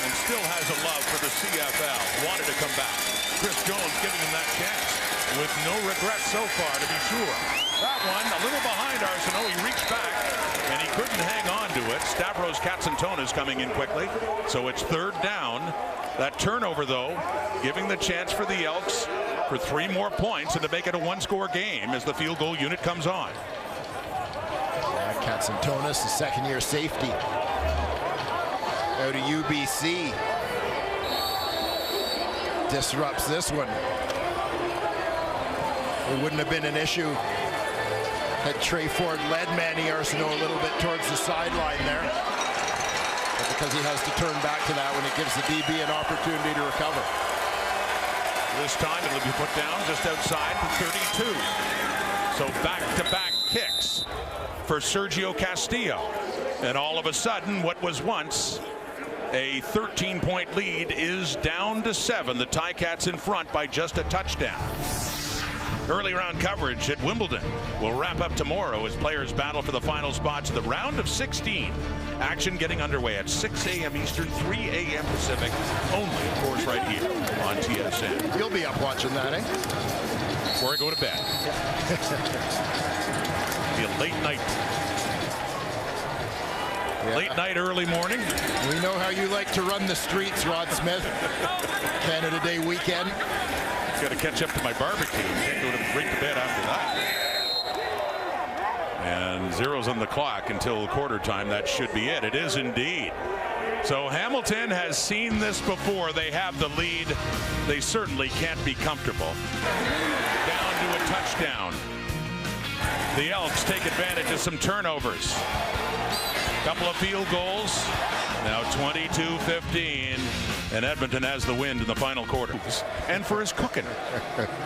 And still has a love for the CFL. Wanted to come back. Chris Jones giving him that chance with no regrets so far, to be sure. That one a little behind Arsenault. He reached back and he couldn't hang on to it. Stavros Katsantonis coming in quickly. So it's 3rd down. That turnover, though, giving the chance for the Elks for 3 more points and to make it a 1-score game as the field goal unit comes on. Yeah, Katsantonis, the 2nd-year safety out of UBC. Disrupts this one. It wouldn't have been an issue had Trey Ford led Manny Arsenault a little bit towards the sideline there. But because he has to turn back to that when it gives the DB an opportunity to recover. This time it'll be put down just outside the 32. So back-to-back kicks for Sergio Castillo. And all of a sudden, what was once a 13-point lead is down to 7. The Ticats in front by just a touchdown. Early round coverage at Wimbledon will wrap up tomorrow as players battle for the final spots of the round of 16. Action getting underway at 6 a.m. Eastern, 3 a.m. Pacific, only, of course, right here on TSN. You'll be up watching that, eh? Before I go to bed. Be a late night. Yeah. Late night, early morning. We know how you like to run the streets, Rod Smith. Canada Day weekend. Got to catch up to my barbecue. Can't go to break to bed after that. And 0's on the clock until quarter time. That should be it. It is indeed. So Hamilton has seen this before. They have the lead. They certainly can't be comfortable. Down to a touchdown. The Elks take advantage of some turnovers. Couple of field goals. Now 22-15. And Edmonton has the wind in the final quarters. And for his cooking.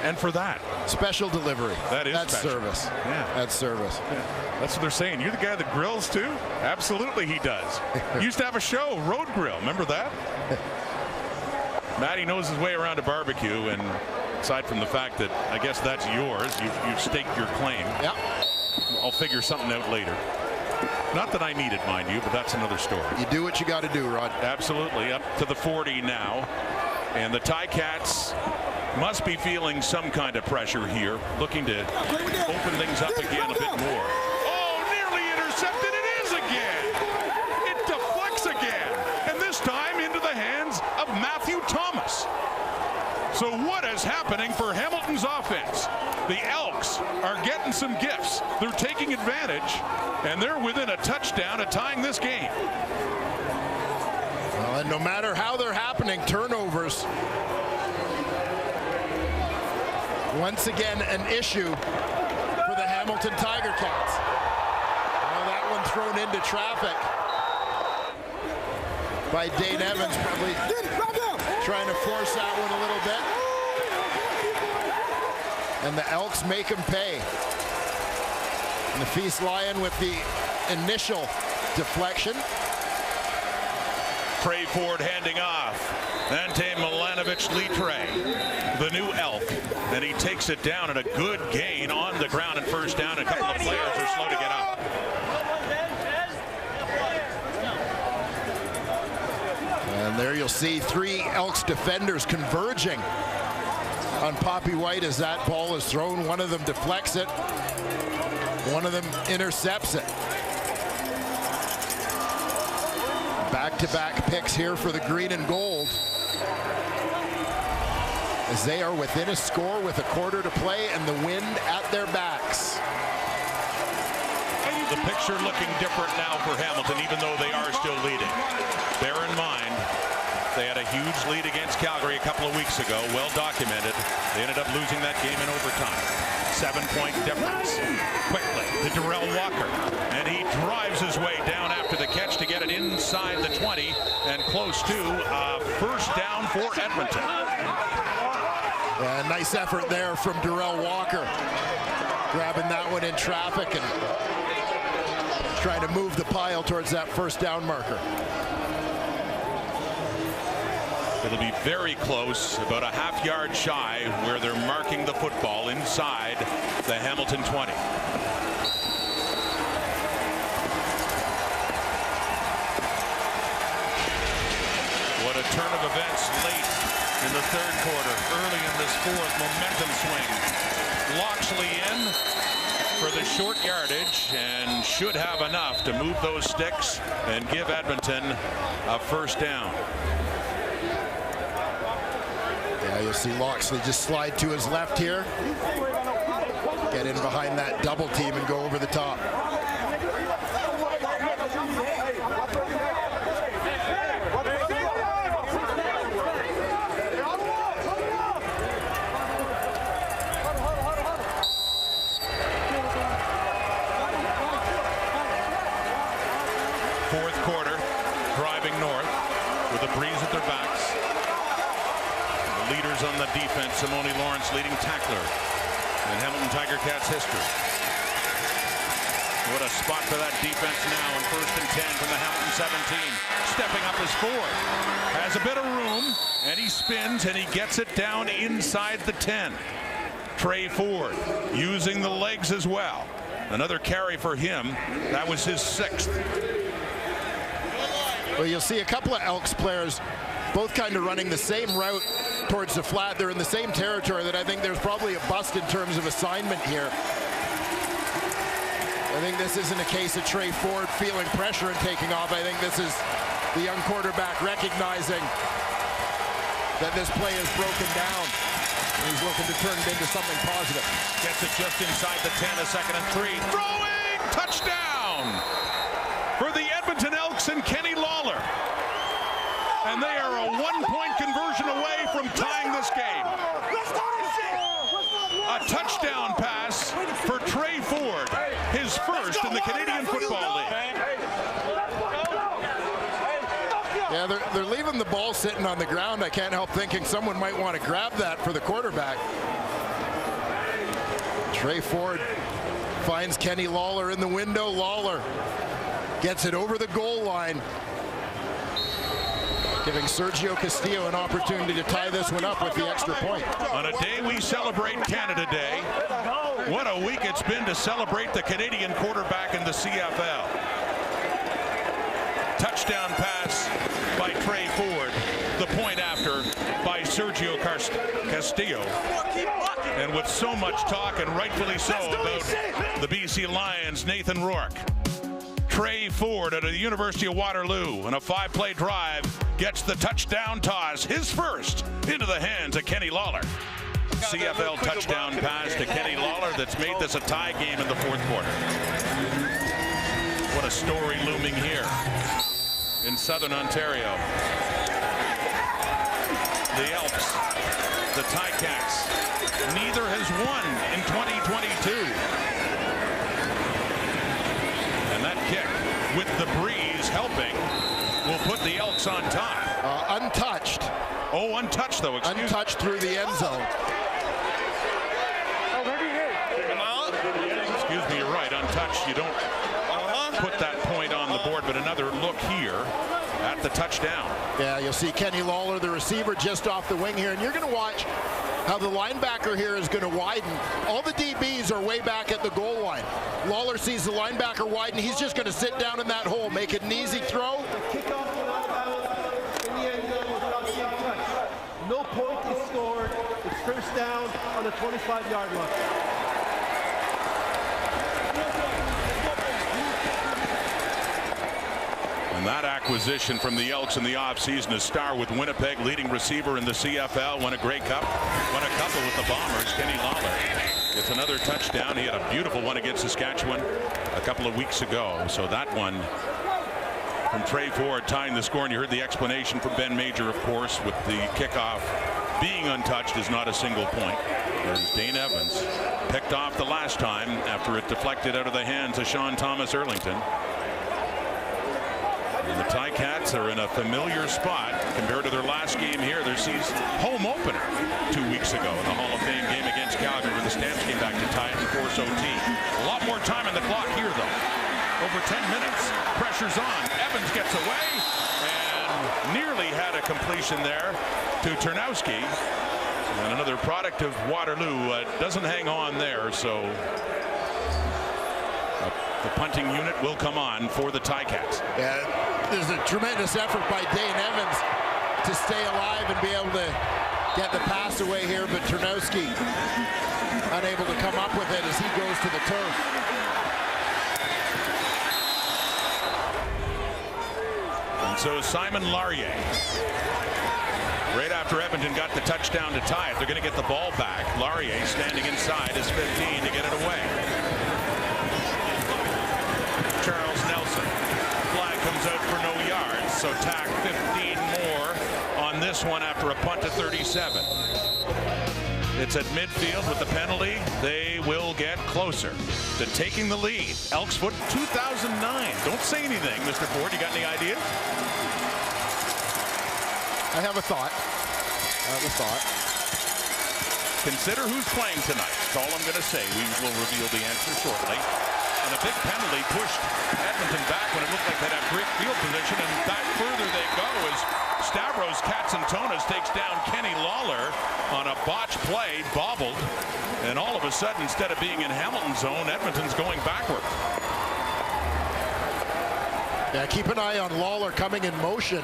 And for that. Special delivery. That's special. Service. Yeah. That's service. Yeah. That's what they're saying. You're the guy that grills too? Absolutely he does. Used to have a show, Road Grill. Remember that? Matty knows his way around a barbecue, and aside from the fact that I guess that's yours, you've staked your claim. Yeah. I'll figure something out later. Not that I need it, mind you, but that's another story. You do what you got to do, Rod. Absolutely. Up to the 40 now. And the Ticats must be feeling some kind of pressure here, looking to open things up again a bit more. Oh, nearly intercepted. It is again. It deflects again. And this time into the hands of Matthew Thomas. So what is happening for Hamilton's offense? The Elks are getting some gifts. They're taking advantage, and they're within a touchdown of tying this game. Well, and no matter how they're happening, turnovers, once again, an issue for the Hamilton Tiger Cats. Well, that one thrown into traffic by Dane Evans, probably trying to force that one a little bit. And the Elks make him pay. And the Feast Lion with the initial deflection. Trey Ford handing off. Ante Milanovic-Litre, the new Elk. And he takes it down at a good gain on the ground and first down. A couple of players are slow to get up. And there you'll see 3 Elks defenders converging on Poppy White as that ball is thrown. One of them deflects it. One of them intercepts it. Back-to-back picks here for the green and gold, as they are within a score with a quarter to play and the wind at their backs. The picture looking different now for Hamilton, even though they are still leading. Bear in mind, they had a huge lead against Calgary a couple of weeks ago, well documented. They ended up losing that game in overtime. 7-point difference. Quickly to Darrell Walker, and he drives his way down after the catch to get it inside the 20 and close to first down for Edmonton. Nice effort there from Darrell Walker, grabbing that one in traffic and trying to move the pile towards that first down marker. It'll be very close, about a half-yard shy, where they're marking the football inside the Hamilton 20. What a turn of events late in the third quarter, early in this fourth momentum swing. Loxley in for the short yardage and should have enough to move those sticks and give Edmonton a first down. Yeah, you'll see Loxley just slide to his left here, get in behind that double team and go over the top. Fourth quarter, driving north with a breeze at their backs. The leaders on the defense, Simone Lawrence, leading tackler in Hamilton Tiger Cats history. What a spot for that defense now in 1st and 10 from the Hamilton 17. Stepping up is Ford. Has a bit of room, and he spins, and he gets it down inside the 10. Trey Ford using the legs as well. Another carry for him. That was his 6th. Well, you'll see a couple of Elks players both kind of running the same route towards the flat. They're in the same territory that I think there's probably a bust in terms of assignment here. I think this isn't a case of Trey Ford feeling pressure and taking off. I think this is the young quarterback recognizing that this play is broken down. And he's looking to turn it into something positive. Gets it just inside the 10, a 2nd and 3. Throwing touchdown for the Edmonton Elks and Kenny Lawler. And they are a 1-point conversion away from tying this game. A touchdown pass for Trey Ford, his first in the Canadian Football League. Yeah, they're leaving the ball sitting on the ground. I can't help thinking someone might want to grab that for the quarterback. Trey Ford finds Kenny Lawler in the window. Lawler gets it over the goal line. giving Sergio Castillo an opportunity to tie this one up with the extra point. On a day we celebrate Canada Day, what a week it's been to celebrate the Canadian quarterback in the CFL. Touchdown pass by Trey Ford. The point after by Sergio Castillo. And with so much talk, and rightfully so, about the BC Lions, Nathan Rourke. Trey Ford at the University of Waterloo in a 5-play drive gets the touchdown toss, his first, into the hands of Kenny Lawler. CFL touchdown pass to Kenny Lawler that's made this a tie game in the fourth quarter. What a story looming here in Southern Ontario. The Elks, the Ticats, neither has won in 2022. And that kick, with the breeze helping, will put the Elks on top. Untouched. Oh, untouched though, excuse me. Untouched through the end zone. Excuse me, you're right, untouched. You don't put that point on the board, but another look here at the touchdown. Yeah, you'll see Kenny Lawler, the receiver, just off the wing here, and you're going to watch how the linebacker here is going to widen. All the DBs are way back at the goal line. Lawler sees the linebacker widen. He's just going to sit down in that hole, make it an easy throw. No point is scored. It's first down on the 25-yard line. And that acquisition from the Elks in the offseason, a star with Winnipeg, leading receiver in the CFL, won a Grey Cup, won a couple with the Bombers. Kenny Lawler gets another touchdown. He had a beautiful one against Saskatchewan a couple of weeks ago. So that one from Trey Ford tying the score, and you heard the explanation from Ben Major, of course, with the kickoff being untouched is not a single point. As Dane Evans picked off the last time after it deflected out of the hands of Sean Thomas Erlington. And the Ticats are in a familiar spot compared to their last game here, their season home opener 2 weeks ago in the Hall of Fame game against Calgary, where the Stamps came back to tie it in force OT. A lot more time on the clock here, though. Over 10 minutes. Pressure's on. Evans gets away and nearly had a completion there to Ternowski. And another product of Waterloo doesn't hang on there, so the punting unit will come on for the Ticats. Yeah, there's a tremendous effort by Dane Evans to stay alive and be able to get the pass away here, but Ternowski unable to come up with it as he goes to the turf. And so Simon Laurier, right after Edmonton got the touchdown to tie it, they're going to get the ball back. Laurier standing inside his 15 to get it away. Charles Nelson, flag comes out for no yards, so tack 15 more on this one after a punt to 37. It's at midfield with the penalty. They will get closer to taking the lead. Elks foot 2009. Don't say anything, Mr. Ford. You got any ideas? I have a thought. Consider who's playing tonight. That's all I'm going to say. We will reveal the answer shortly. And a big penalty pushed Edmonton back when it looked like they'd have great field position, and back further they go as Stavros Katsantonis takes down Kenny Lawler on a botch play, bobbled, and all of a sudden, instead of being in Hamilton's zone, Edmonton's going backward. Yeah, keep an eye on Lawler coming in motion.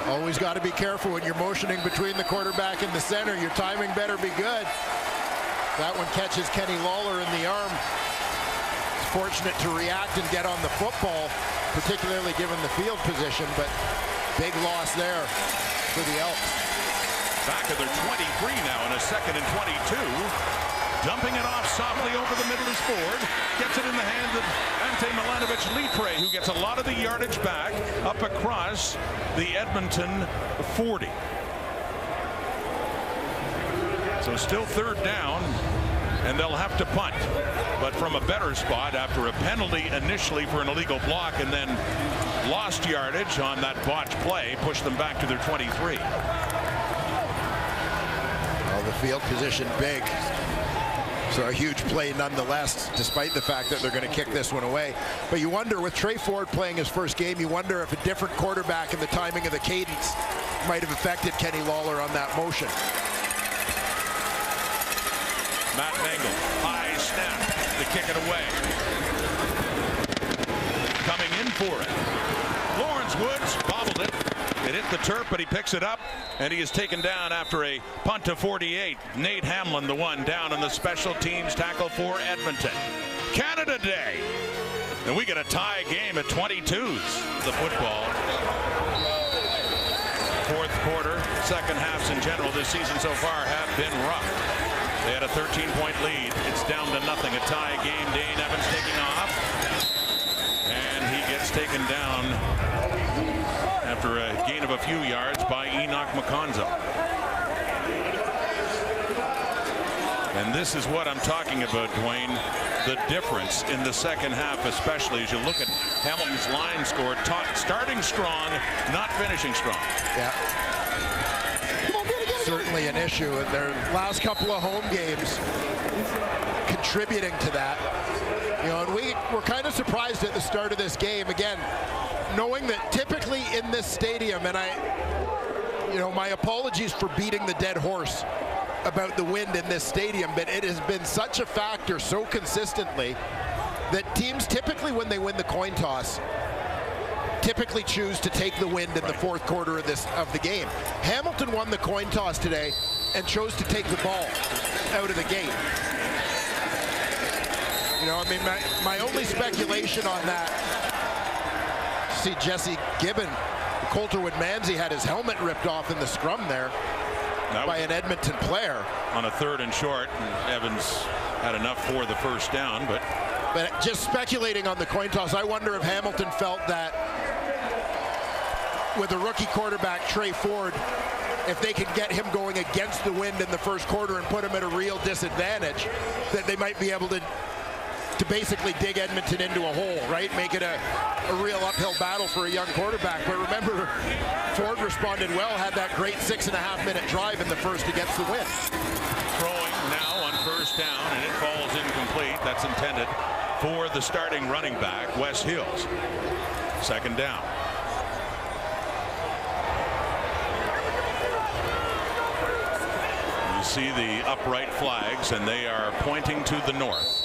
Always got to be careful when you're motioning between the quarterback and the center. Your timing better be good. That one catches Kenny Lawler in the arm. He's fortunate to react and get on the football, particularly given the field position, but big loss there for the Elks. Back at their 23 now in a 2nd and 22. Dumping it off softly over the middle is Ford. Gets it in the hands of Ante Milanovic-Litre, who gets a lot of the yardage back up across the Edmonton 40. So still 3rd down, and they'll have to punt, but from a better spot after a penalty initially for an illegal block and then lost yardage on that botch play, pushed them back to their 23. Well, the field position big. So a huge play nonetheless, despite the fact that they're going to kick this one away. But you wonder, with Trey Ford playing his first game, you wonder if a different quarterback and the timing of the cadence might have affected Kenny Lawler on that motion. Matt Bengal, high snap to kick it away. Coming in for it. Lawrence Woods bobbled it. It hit the turf, but he picks it up, and he is taken down after a punt to 48. Nate Hamlin, the one down on the special teams tackle for Edmonton. Canada Day. And we get a tie game at 22s. The football. Fourth quarter, second halves in general this season so far have been rough. They had a 13-point lead. It's down to nothing. A tie game. Dane Evans taking off. And he gets taken down after a gain of a few yards by Enoch McConzo. And this is what I'm talking about, Dwayne. The difference in the second half, especially as you look at Hamilton's line score, starting strong, not finishing strong. Yeah. Certainly an issue in their last couple of home games, contributing to that. You know, and we were kind of surprised at the start of this game, again, knowing that typically in this stadium, and my apologies for beating the dead horse about the wind in this stadium, but it has been such a factor so consistently that teams typically, when they win the coin toss, typically choose to take the wind in the fourth quarter of the game. Hamilton won the coin toss today and chose to take the ball out of the gate. You know, I mean, my only speculation on that, see Jesse Gibbon, Coulterwood Manzi had his helmet ripped off in the scrum there by an Edmonton player. On a 3rd and short, and Evans had enough for the first down, but just speculating on the coin toss, I wonder if Hamilton felt that with a rookie quarterback, Trey Ford, if they could get him going against the wind in the first quarter and put him at a real disadvantage, that they might be able to basically dig Edmonton into a hole, right? Make it a real uphill battle for a young quarterback. But remember, Ford responded well, had that great 6.5-minute drive in the first against the wind. Throwing now on first down, and it falls incomplete. That's intended for the starting running back, Wes Hills. Second down. You see the upright flags, and they are pointing to the north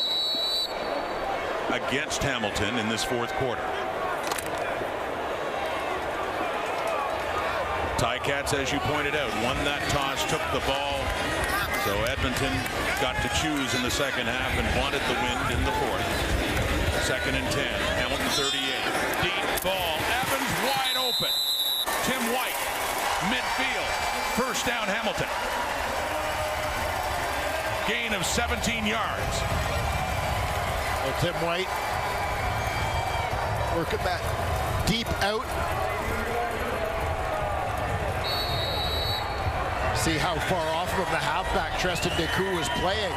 against Hamilton in this fourth quarter. Ticats, as you pointed out, won that toss, took the ball. So Edmonton got to choose in the second half and wanted the wind in the fourth. 2nd and 10. Hamilton 38. Deep ball. Evans wide open. Tim White, midfield. First down, Hamilton. Gain of 17 yards. Well, Tim White working that deep out. See how far off of the halfback Treston Decoux was playing.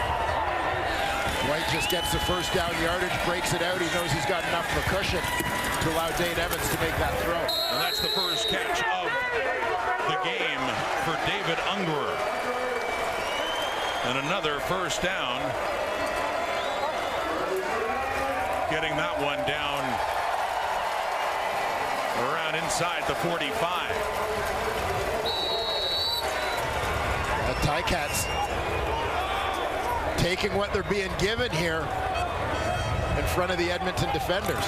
White just gets the first down yardage, breaks it out. He knows he's got enough of a cushion to allow Dane Evans to make that throw. And that's the first catch of the game for David Ungerer. And another first down. Getting that one down around inside the 45. The Ticats taking what they're being given here in front of the Edmonton defenders.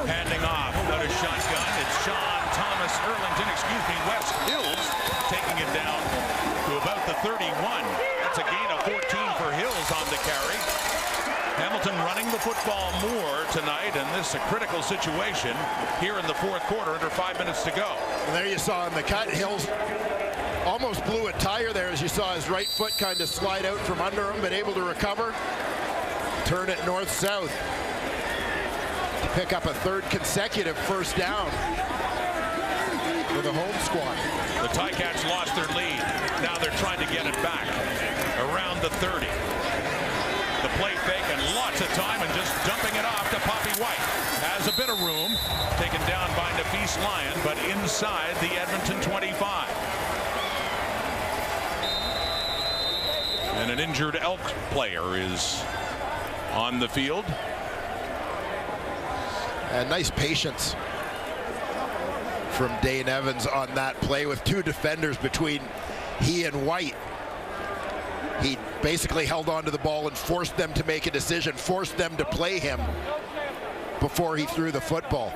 Handing off, out of shotgun. It's Wes Hills taking it down to about the 31. That's a gain of 14 for Hills on the carry. Hamilton running the football more tonight, and this is a critical situation here in the fourth quarter, under 5 minutes to go. And there you saw in the cut, Hills almost blew a tire there as you saw his right foot kind of slide out from under him, but able to recover, turn it north-south to pick up a third consecutive first down for the home squad. The Ticats lost their lead. Now they're trying to get it back around the 30. The play fake and lots of time and just dumping it off to Poppy White. Has a bit of room, taken down by Nafis Lyon, but inside the Edmonton 25. And an injured Elks player is on the field. And nice patience from Dane Evans on that play with two defenders between he and White. He basically held on to the ball and forced them to make a decision, forced them to play him before he threw the football.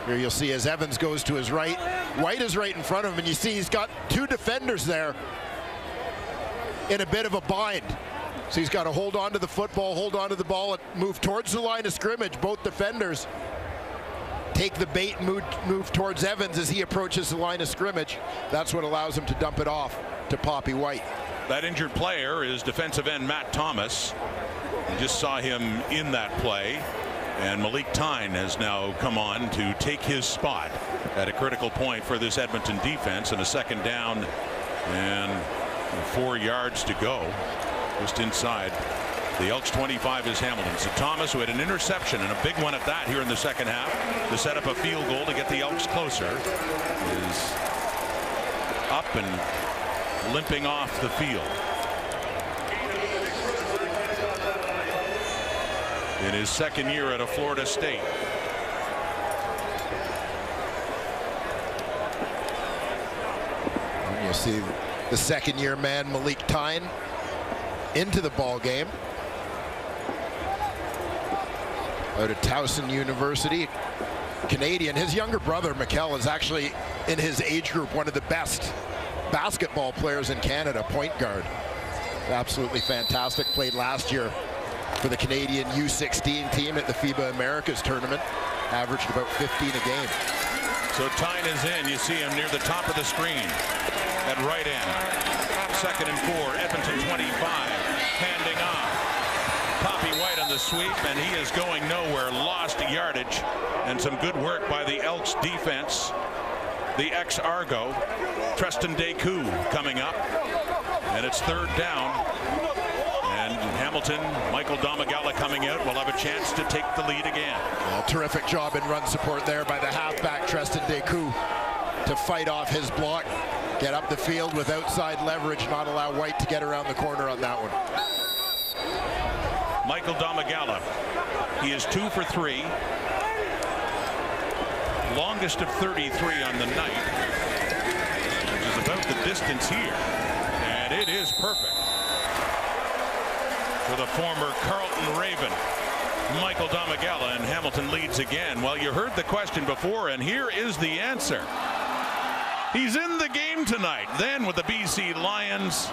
Here you'll see as Evans goes to his right, White is right in front of him, and you see he's got two defenders there in a bit of a bind. So he's got to hold on to the football, hold on to the ball, and move towards the line of scrimmage. Both defenders take the bait and move towards Evans as he approaches the line of scrimmage. That's what allows him to dump it off to Poppy White. That injured player is defensive end Matt Thomas. You just saw him in that play. And Malik Tyne has now come on to take his spot at a critical point for this Edmonton defense, and a second down and 4 yards to go just inside the Elks 25 is Hamilton. So Thomas, who had an interception and a big one at that here in the second half to set up a field goal to get the Elks closer, is up and limping off the field. In his second year at a Florida State. And you'll see the second-year man Malik Tyne into the ball game out of Towson University, Canadian. His younger brother Mikel is actually in his age group one of the best basketball players in Canada, point guard. Absolutely fantastic. Played last year for the Canadian U16 team at the FIBA Americas tournament. Averaged about 15 a game. So Tyne is in. You see him near the top of the screen at right end. 2nd and 4. Edmonton 25. Handing off. Poppy White on the sweep, and he is going nowhere. Lost yardage, and some good work by the Elks defense. The ex-Argo, Treston Deku, coming up, and it's 3rd down. And Hamilton, Michael Domagala coming out, will have a chance to take the lead again. Well, terrific job in run support there by the halfback Treston Deku to fight off his block, get up the field with outside leverage, not allow White to get around the corner on that one. Michael Domagala, he is 2 for 3. Longest of 33 on the night, which is about the distance here, and it is perfect for the former Carlton Raven, Michael Domagala, and Hamilton leads again. Well, you heard the question before, and here is the answer. He's in the game tonight. Then with the BC Lions,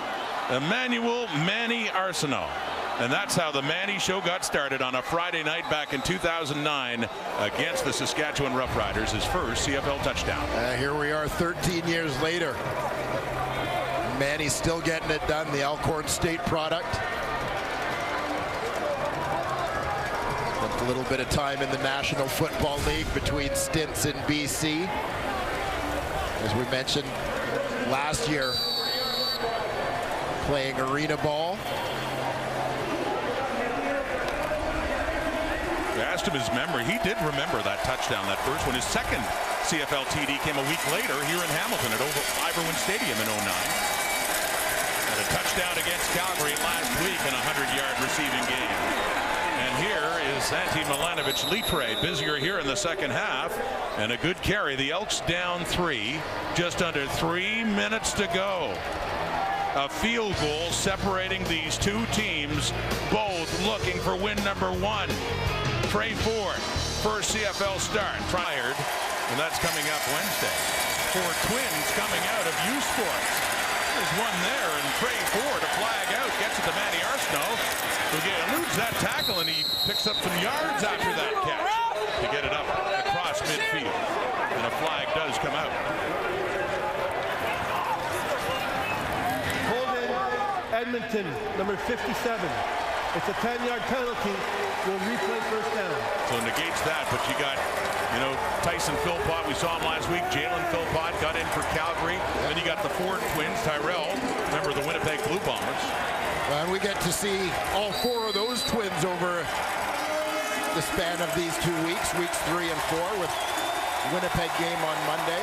Emmanuel Manny Arsenault. And that's how the Manny Show got started on a Friday night back in 2009 against the Saskatchewan Roughriders, his first CFL touchdown. Here we are 13 years later. Manny's still getting it done, the Elkhorn State product. Spent a little bit of time in the National Football League between stints in BC. As we mentioned last year, playing arena ball. I asked him his memory. He did remember that touchdown, that first one. His second CFL TD came a week later here in Hamilton at Iverwin Stadium in 09. And a touchdown against Calgary last week in a 100-yard receiving game. And here is Santi Milanovic-Litre, busier here in the second half. And a good carry. The Elks down 3, just under 3 minutes to go. A field goal separating these two teams, both looking for win number 1. Trey Ford, first CFL start, fired, and that's coming up Wednesday. 4 twins coming out of U Sports. There's one there, and Trey Ford, a flag out, gets it to Manny Arsenault, who eludes that tackle, and he picks up some yards after that catch to get it up across midfield. And a flag does come out. Holding Edmonton, number 57. It's a 10-yard penalty. Will replay first down. So negates that, but you got, Tyson Philpott. We saw him last week. Jalen Philpott got in for Calgary. Then you got the Ford twins, Tyrell. Remember the Winnipeg Blue Bombers. And we get to see all 4 of those twins over the span of these 2 weeks, weeks 3 and 4, with Winnipeg game on Monday.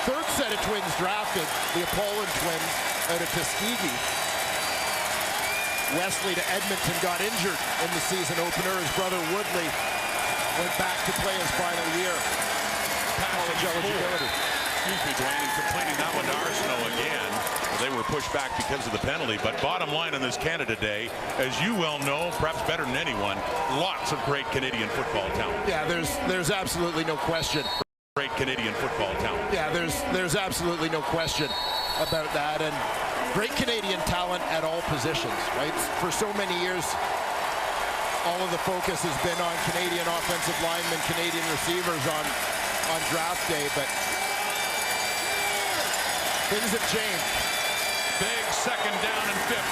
3rd set of twins drafted, the Apollon twins out of Tuskegee. Wesley to Edmonton got injured in the season opener. His brother Woodley went back to play his final year. College eligibility. Excuse me, Dwayne, and completing that one to Arsenault again. They were pushed back because of the penalty, but bottom line on this Canada Day, as you well know, perhaps better than anyone, lots of great Canadian football talent. Yeah, there's absolutely no question. Great Canadian football talent. Yeah, there's absolutely no question about that, and great Canadian talent at all positions, right? For so many years, all of the focus has been on Canadian offensive linemen, Canadian receivers on draft day, but things have changed. Big second down and 15.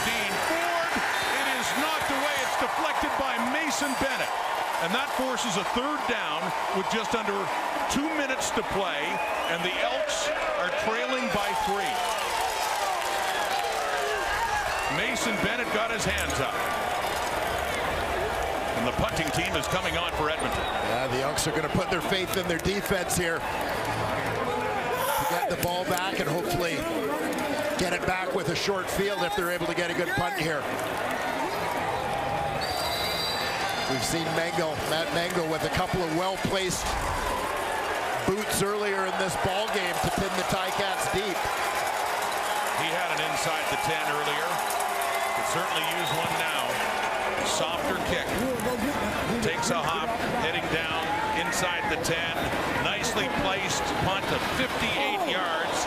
Ford, it is knocked away. It's deflected by Mason Bennett. And that forces a third down with just under 2 minutes to play. And the Elks are trailing by 3. Mason Bennett got his hands up. And the punting team is coming on for Edmonton. Yeah, the Elks are going to put their faith in their defense here to get the ball back and hopefully get it back with a short field if they're able to get a good punt here. We've seen Matt Mangle with a couple of well-placed boots earlier in this ball game to pin the Ticats deep. He had an inside the 10 earlier. Could certainly use one now. Softer kick. Takes a hop, heading down inside the 10. Nicely placed punt of 58 yards.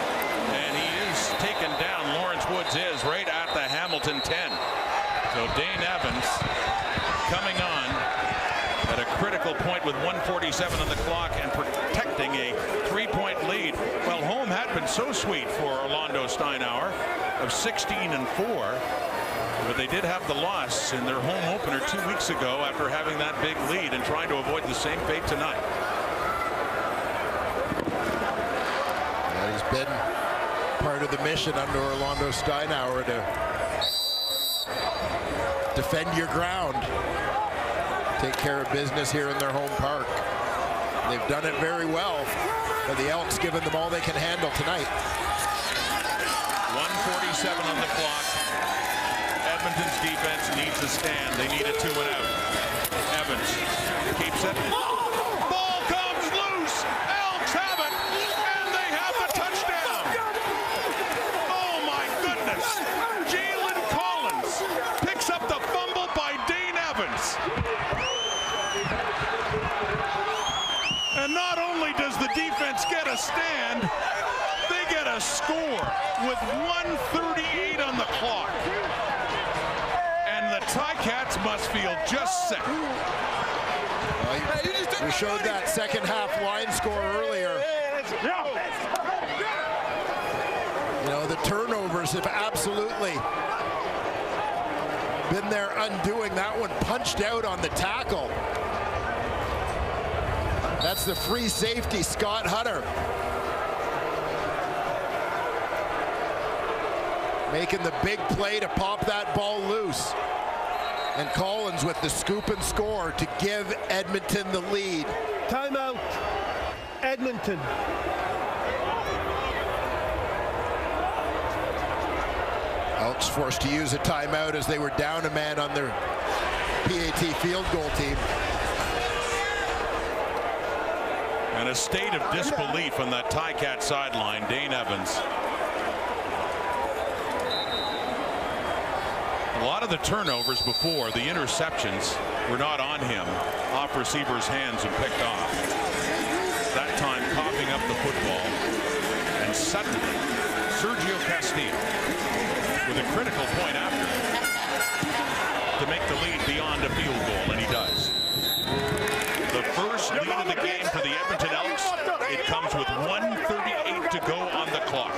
And he is taken down. Lawrence Woods is right at the Hamilton 10. So Dane Evans coming on at a critical point with 1:47 on the clock and protecting a 3-point lead. Well, home had been so sweet for Orlando Steinauer of 16-4, but they did have the loss in their home opener 2 weeks ago after having that big lead and trying to avoid the same fate tonight. That has been part of the mission under Orlando Steinauer to defend your ground, take care of business here in their home park. They've done it very well, but the Elks giving them all they can handle tonight. 1:47 on the clock. Edmonton's defense needs a stand. They need a 2 and out. Evans keeps it. Ball comes loose. Elks have it, and they have the touchdown. Oh my goodness. Jalen Collins picks up the fumble by Dane Evans. And not only does the defense get a stand, they get a score with 1:38 on the clock. And the Ticats must feel just sick. We showed that second half line score earlier. You know, the turnovers have absolutely been their undoing. That one punched out on the tackle. That's the free safety, Scott Hutter. Making the big play to pop that ball loose. And Collins with the scoop and score to give Edmonton the lead. Timeout, Edmonton. Elks forced to use a timeout as they were down a man on their PAT field goal team. And a state of disbelief on that Ticat sideline, Dane Evans. A lot of the turnovers before, the interceptions, were not on him, off receivers' hands and picked off. That time coughing up the football. And suddenly, Sergio Castillo with a critical point after to make the lead beyond a field goal, and he does. The first lead of the game for the Edmonton Elks. It comes with 1:38 to go on the clock.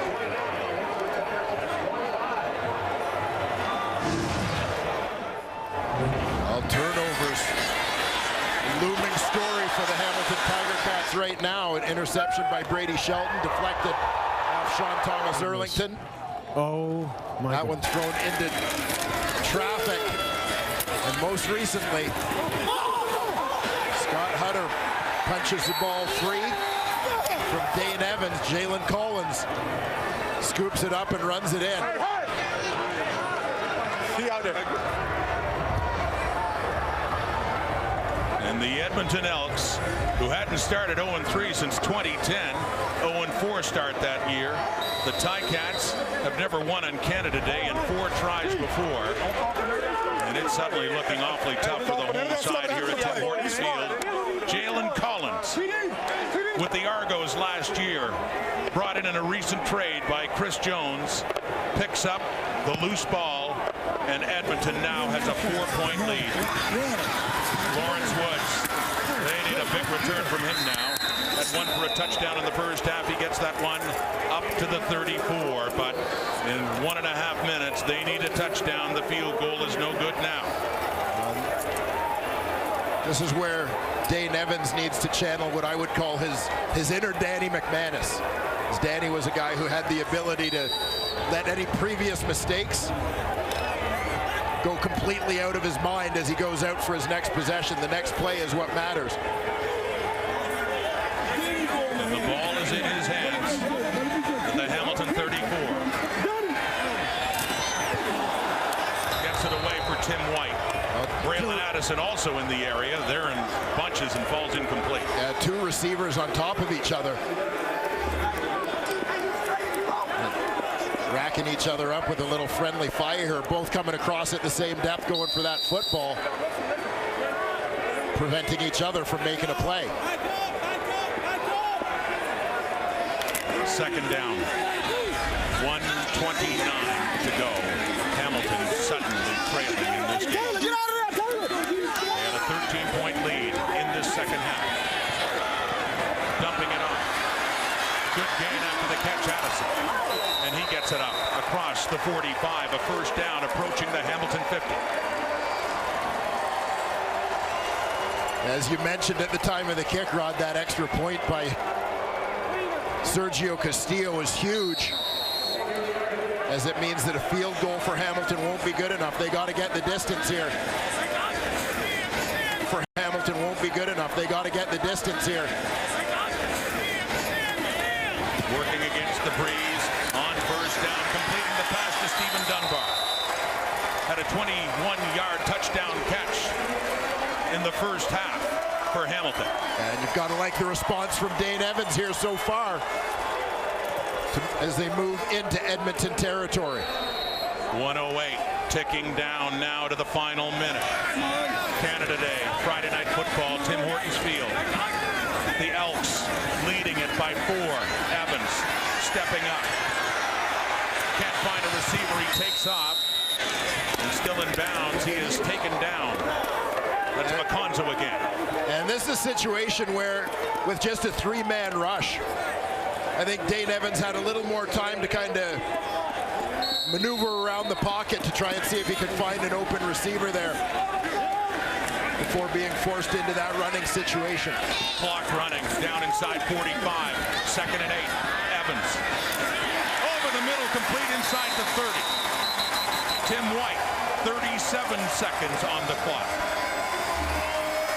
All turnovers. Looming story for the Hamilton Tiger Cats right now. An interception by Brady Shelton, deflected off Sean Thomas Erlington. Oh my That God. one thrown into traffic. And most recently, Scott Hutter punches the ball free from Dane Evans. Jalen Collins scoops it up and runs it in. He out there. And the Edmonton Elks, who hadn't started 0-3 since 2010, 0-4 start that year. The Ticats have never won on Canada Day in 4 tries before. And it's suddenly looking awfully tough for the home side here at Tim Hortons Field. Jalen Collins with the Argos last year, brought in a recent trade by Chris Jones, picks up the loose ball, and Edmonton now has a 4-point lead. Lawrence Woods, they need a big return from him now. Had one for a touchdown in the first half. He gets that one up to the 34, but in 1.5 minutes they need a touchdown. The field goal is no good now. This is where Dane Evans needs to channel what I would call his inner Danny McManus. As Danny was a guy who had the ability to let any previous mistakes go completely out of his mind as he goes out for his next possession. The next play is what matters. And the ball is in his hands at the Hamilton 34. Gets it away for Tim White. Braylon Addison also in the area. They're in bunches and falls incomplete. Yeah, 2 receivers on top of each other. Racking each other up with a little friendly fire here. Both coming across at the same depth, going for that football. Preventing each other from making a play. Second down. 1:29 to go. Hamilton suddenly trailing in this game. They had a 13-point lead in this second half. Dumping it off. Good gain after the catch, Addison. And he gets it up across the 45. A first down approaching the Hamilton 50. As you mentioned at the time of the kick, Rod, that extra point by Sergio Castillo is huge, as it means that a field goal for Hamilton won't be good enough. They got to get the distance here. For Hamilton won't be good enough. They got to get the distance here. Working against the breeze on first down, completing the pass to Stephen Dunbar. Had a 21-yard touchdown catch in the first half for Hamilton. And you've got to like the response from Dane Evans here so far as they move into Edmonton territory. 1:08 ticking down now to the final minute. Canada Day, Friday Night Football, Tim Hortons Field. The Elks leading it by 4. Evans stepping up. Can't find a receiver. He takes off. And still in bounds. He is taken down. That's McConzo again. And this is a situation where, with just a 3-man rush, I think Dane Evans had a little more time to kind of maneuver around the pocket to try and see if he could find an open receiver there before being forced into that running situation. Clock running down inside 45. 2nd and 8. Evans. Over the middle, complete inside the 30. Tim White. 37 seconds on the clock.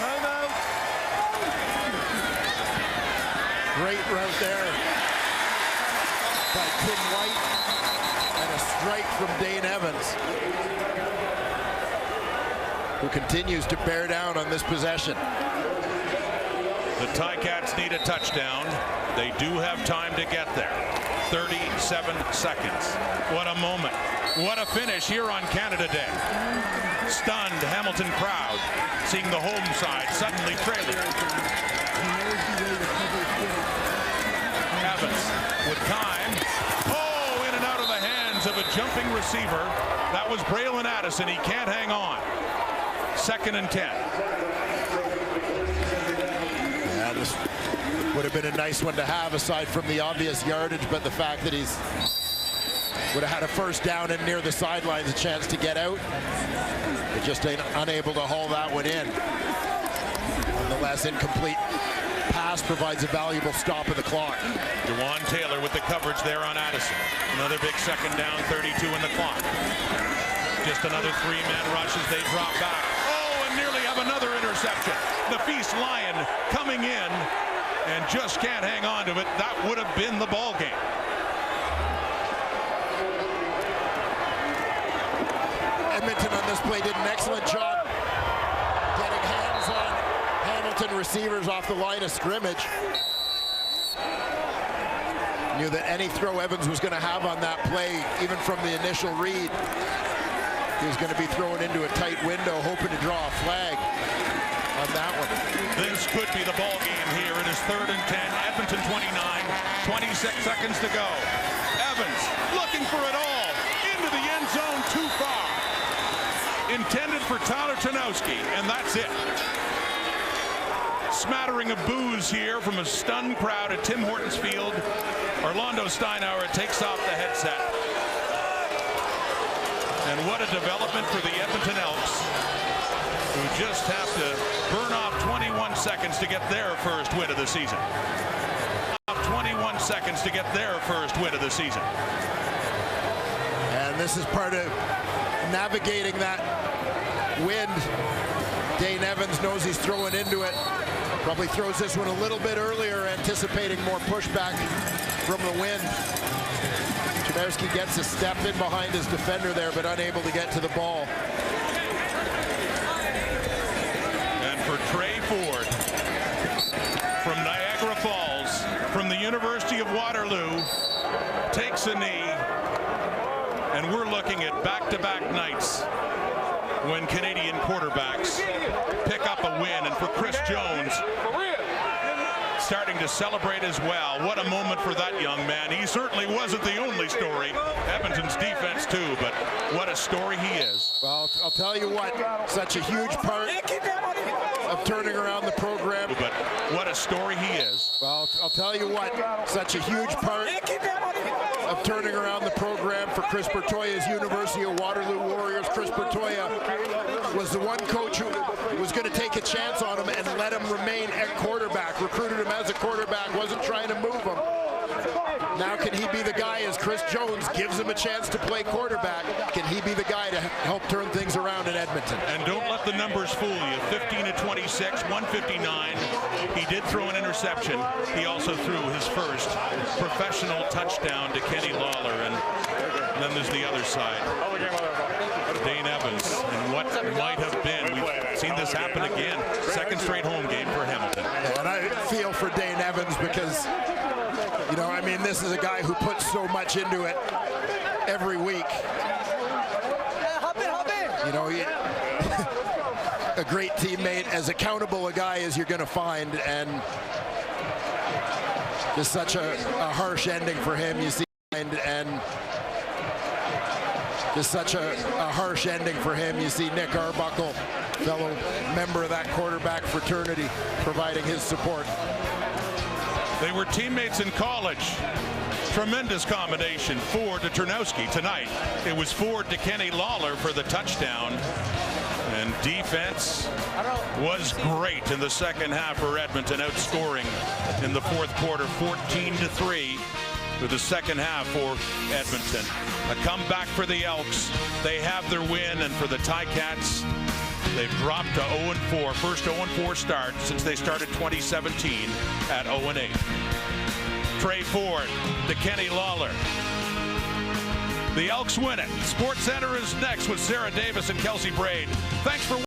Timeout. Great route there by Tim White, and a strike from Dane Evans, who continues to bear down on this possession. The Ticats need a touchdown. They do have time to get there. 37 seconds. What a moment. What a finish here on Canada Day. Stunned Hamilton crowd, seeing the home side suddenly trailing. Evans with time. Oh, in and out of the hands of a jumping receiver. That was Braylon Addison. He can't hang on. 2nd and 10. Yeah, this would have been a nice one to have aside from the obvious yardage, but the fact that he's would have had a first down and near the sidelines, a chance to get out, but just unable to haul that one in. Nonetheless, incomplete pass provides a valuable stop of the clock. Jawan Taylor with the coverage there on Addison. Another big 2nd down, 32 in the clock. Just another 3-man rush as they drop back. Oh, and nearly have another interception. The Feast Lion coming in and just can't hang on to it. That would have been the ball game. And Edmonton on this play did an excellent job getting hands on Hamilton receivers off the line of scrimmage. Knew that any throw Evans was going to have on that play, even from the initial read, he was going to be thrown into a tight window, hoping to draw a flag on that one. This could be the ball game here. It is 3rd and 10. Edmonton 29. 26 seconds to go. Evans looking for it all. Into the end zone, too far. Intended for Tyler Tarnowski, and that's it. Smattering of boos here from a stunned crowd at Tim Hortons Field. Orlando Steinauer takes off the headset. And what a development for the Edmonton Elks, who just have to burn off 21 seconds to get their first win of the season. 21 seconds to get their first win of the season. And this is part of navigating that wind. Dane Evans knows he's throwing into it. Probably throws this one a little bit earlier, anticipating more pushback from the wind. Tarnowski gets a step in behind his defender there, but unable to get to the ball. And for Trey Ford from Niagara Falls, from the University of Waterloo, takes a knee, and we're looking at back-to-back nights when Canadian quarterbacks pick up a win. And for Chris Jones, starting to celebrate as well. What a moment for that young man. He certainly wasn't the only story. Edmonton's defense too, but what a story he is. Well, I'll tell you what, such a huge part of turning around the program. But what a story he is. Well, I'll tell you what, such a huge part of turning around the program for Chris Bertoya's University of Waterloo Warriors. Chris Bertoya was the one coach who was going to take a chance on him and let him remain at quarterback, recruited him as a quarterback, wasn't trying to move him. Now can he be the guy, as Chris Jones gives him a chance to play quarterback, can he be the guy to help turn things around in Edmonton? And don't let the numbers fool you. 15 to 26, 159. He did throw an interception. He also threw his first professional touchdown to Kenny Lawler. And then there's the other side. Dane Evans. And what might have been. We've seen this happen again. Second straight home game for Hamilton. And I feel for Dane Evans because, you know, I mean, this is a guy who puts so much into it every week. You know, a great teammate, as accountable a guy as you're going to find, and just such a harsh ending for him. You see, and just such a harsh ending for him. You see Nick Arbuckle, fellow member of that quarterback fraternity, providing his support. They were teammates in college. Tremendous combination. Ford to Tarnowski tonight. It was Ford to Kenny Lawler for the touchdown. And defense was great in the second half for Edmonton, outscoring in the fourth quarter 14-3 for the second half for Edmonton. A comeback for the Elks. They have their win, and for the Ticats, they've dropped to 0-4. First 0-4 start since they started 2017 at 0-8. Trey Ford to Kenny Lawler. The Elks win it. Sports Center is next with Sarah Davis and Kelsey Braid. Thanks for